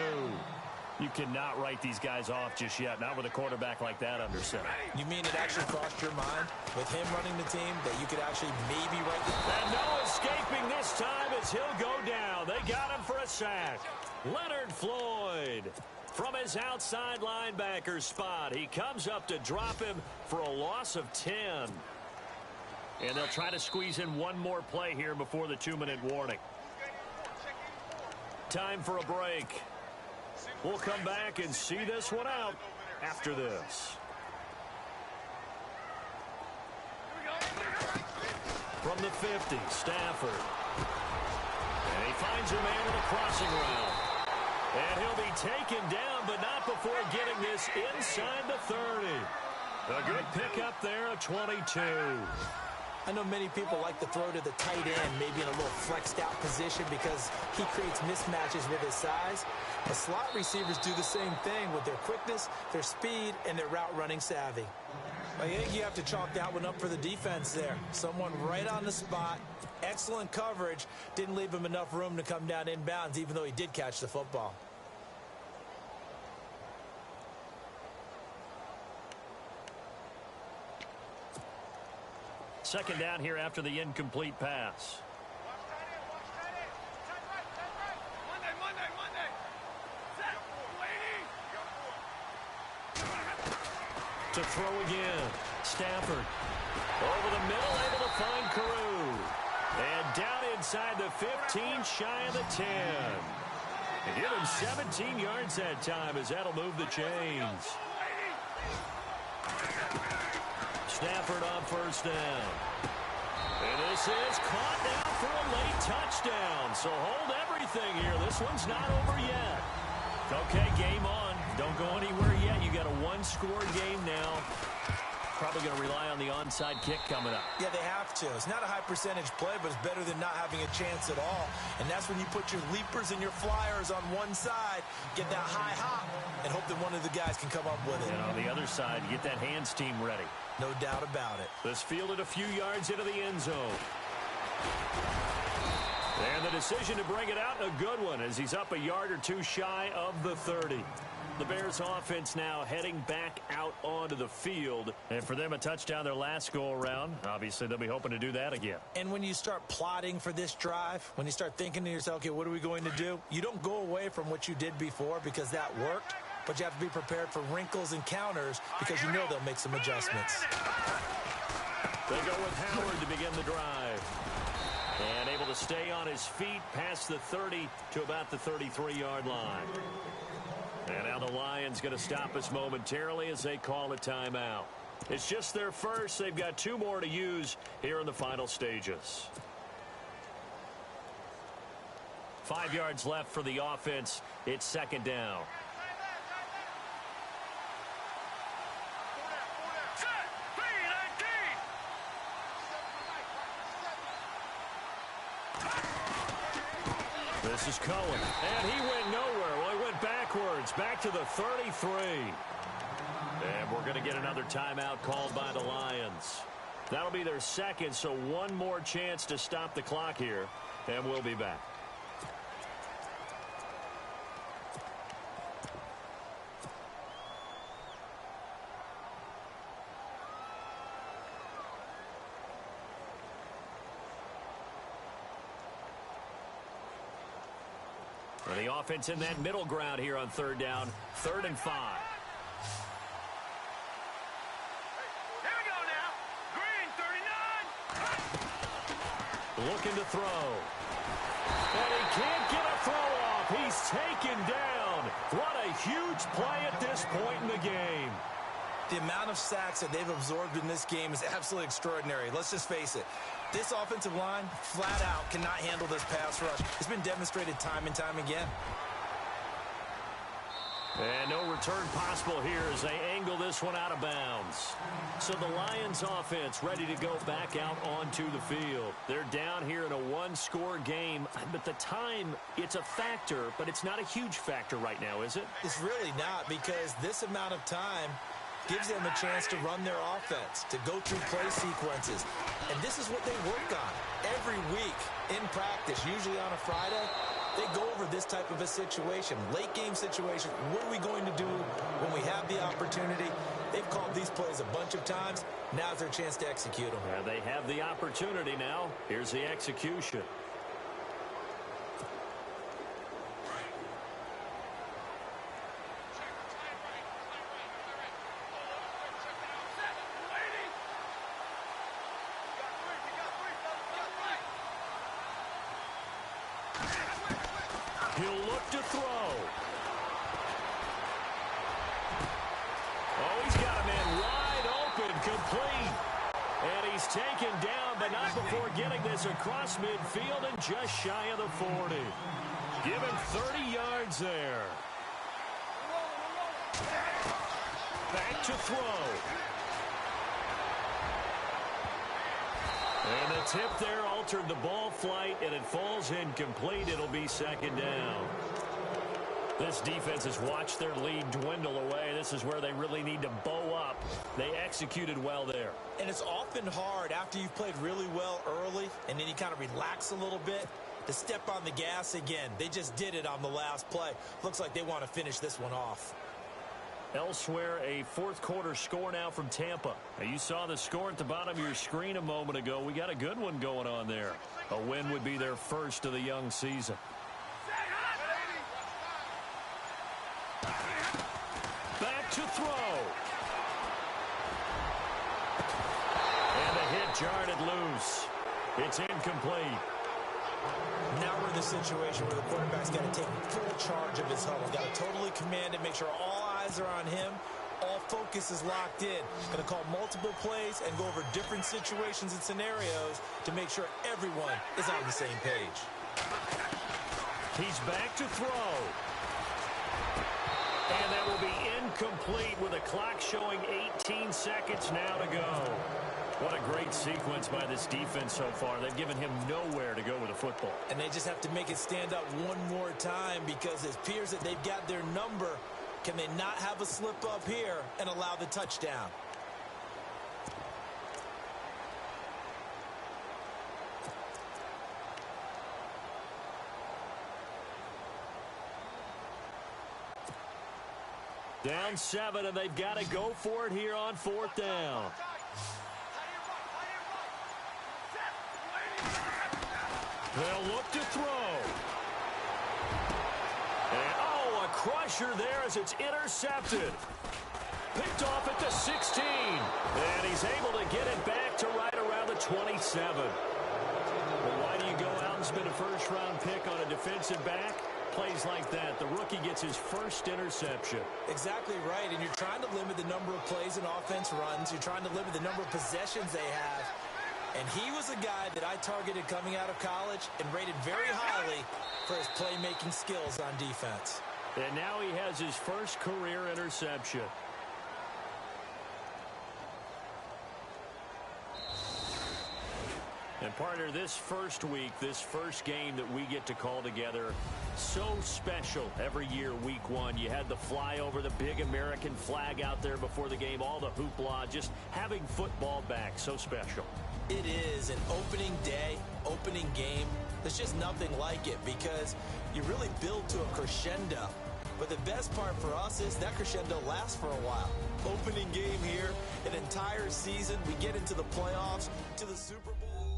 S1: You cannot write these guys off just yet, not with a quarterback like that under center.
S2: You mean it actually crossed your mind with him running the team that you could actually maybe write the...
S1: And no escaping this time as he'll go down. They got him for a sack. Leonard Floyd from his outside linebacker spot. He comes up to drop him for a loss of 10. And they'll try to squeeze in one more play here before the 2-minute warning. Time for a break. We'll come back and see this one out after this. From the 50, Stafford. And he finds a man in a crossing route. And he'll be taken down, but not before getting this inside the 30. A good pickup there, a 22.
S2: I know many people like to throw to the tight end, maybe in a little flexed out position because he creates mismatches with his size. But slot receivers do the same thing with their quickness, their speed, and their route running savvy. I think you have to chalk that one up for the defense there. Someone right on the spot, excellent coverage, didn't leave him enough room to come down inbounds even though he did catch the football.
S1: Second down here after the incomplete pass. To throw again. Stafford. Over the middle, able to find Carew. And down inside the 15, shy of the 10. And give him 17 yards that time as that'll move the chains. Stafford on first down. And this is caught down for a late touchdown. So hold everything here. This one's not over yet. Okay, game on. Don't go anywhere yet. You got a one-score game now. Probably going to rely on the onside kick coming up.
S2: Yeah, they have to. It's not a high percentage play, but it's better than not having a chance at all. And that's when you put your leapers and your flyers on one side, get that high hop, and hope that one of the guys can come up with it.
S1: And on the other side, get that hands team ready.
S2: No doubt about it.
S1: This fielded a few yards into the end zone. And the decision to bring it out, a good one, as he's up a yard or two shy of the 30. The Bears offense now heading back out onto the field. And for them, a touchdown their last go-around. Obviously, they'll be hoping to do that again.
S2: And when you start plotting for this drive, when you start thinking to yourself, okay, what are we going to do? You don't go away from what you did before because that worked. But you have to be prepared for wrinkles and counters because you know they'll make some adjustments.
S1: They go with Howard to begin the drive. And able to stay on his feet past the 30 to about the 33-yard line. And now the Lions going to stop us momentarily as they call a timeout. It's just their first. They've got 2 more to use here in the final stages. 5 yards left for the offense. It's second down. This is Cohen, and he went nowhere. Well, he went backwards, back to the 33. And we're going to get another timeout called by the Lions. That'll be their second, so one more chance to stop the clock here, and we'll be back. And the offense in that middle ground here on third down, 3rd and 5.
S3: Here we go now. Green, 39.
S1: looking to throw. And he can't get a throw off. He's taken down. What a huge play at this point in the game.
S2: The amount of sacks that they've absorbed in this game is absolutely extraordinary. Let's just face it. This offensive line, flat out, cannot handle this pass rush. It's been demonstrated time and time again.
S1: And no return possible here as they angle this one out of bounds. So the Lions offense ready to go back out onto the field. They're down here in a one-score game, but the time, it's a factor, but it's not a huge factor right now, is it?
S2: It's really not, because this amount of time gives them a chance to run their offense, to go through play sequences. And this is what they work on every week in practice, usually on a Friday. They go over this type of a situation, late game situation. What are we going to do when we have the opportunity? They've called these plays a bunch of times. Now's their chance to execute them.
S1: Yeah, they have the opportunity now. Here's the execution. He'll look to throw. Oh, he's got a man wide open, complete. And he's taken down, but not before getting this across midfield and just shy of the 40. Give him 30 yards there. Back to throw. And the tip there altered the ball flight, and it falls incomplete. It'll be second down. This defense has watched their lead dwindle away. This is where they really need to bow up. They executed well there.
S2: And it's often hard after you've played really well early, and then you kind of relax a little bit, to step on the gas again. They just did it on the last play. Looks like they want to finish this one off.
S1: Elsewhere, a fourth quarter score now from Tampa. Now, you saw the score at the bottom of your screen a moment ago. We got a good one going on there. A win would be their first of the young season. Back to throw. And the hit jarred loose. It's incomplete.
S2: Now we're in the situation where the quarterback's got to take full charge of his huddle. Got to totally command it, make sure all eyes are on him. All focus is locked in. Going to call multiple plays and go over different situations and scenarios to make sure everyone is on the same page.
S1: He's back to throw. And that will be incomplete with a clock showing 18 seconds now to go. What a great sequence by this defense so far. They've given him nowhere to go with the football.
S2: And they just have to make it stand up one more time, because it appears that they've got their number. Can they not have a slip up here and allow the touchdown?
S1: Down 7, and they've got to go for it here on fourth down. They'll look to throw. And, oh, a crusher there as it's intercepted. Picked off at the 16. And he's able to get it back to right around the 27. Well, why do you go out and spend a first-round pick on a defensive back? Plays like that, the rookie gets his first interception.
S2: Exactly right, and you're trying to limit the number of plays an offense runs. You're trying to limit the number of possessions they have. And he was a guy that I targeted coming out of college and rated very highly for his playmaking skills on defense.
S1: And now he has his first career interception. And partner, this first week, this first game that we get to call together, so special every year, week 1. You had the flyover, the big American flag out there before the game, all the hoopla, just having football back, so special.
S2: It is an opening day, opening game. There's just nothing like it, because you really build to a crescendo. But the best part for us is that crescendo lasts for a while. Opening game here, an entire season. We get into the playoffs, to the Super Bowl.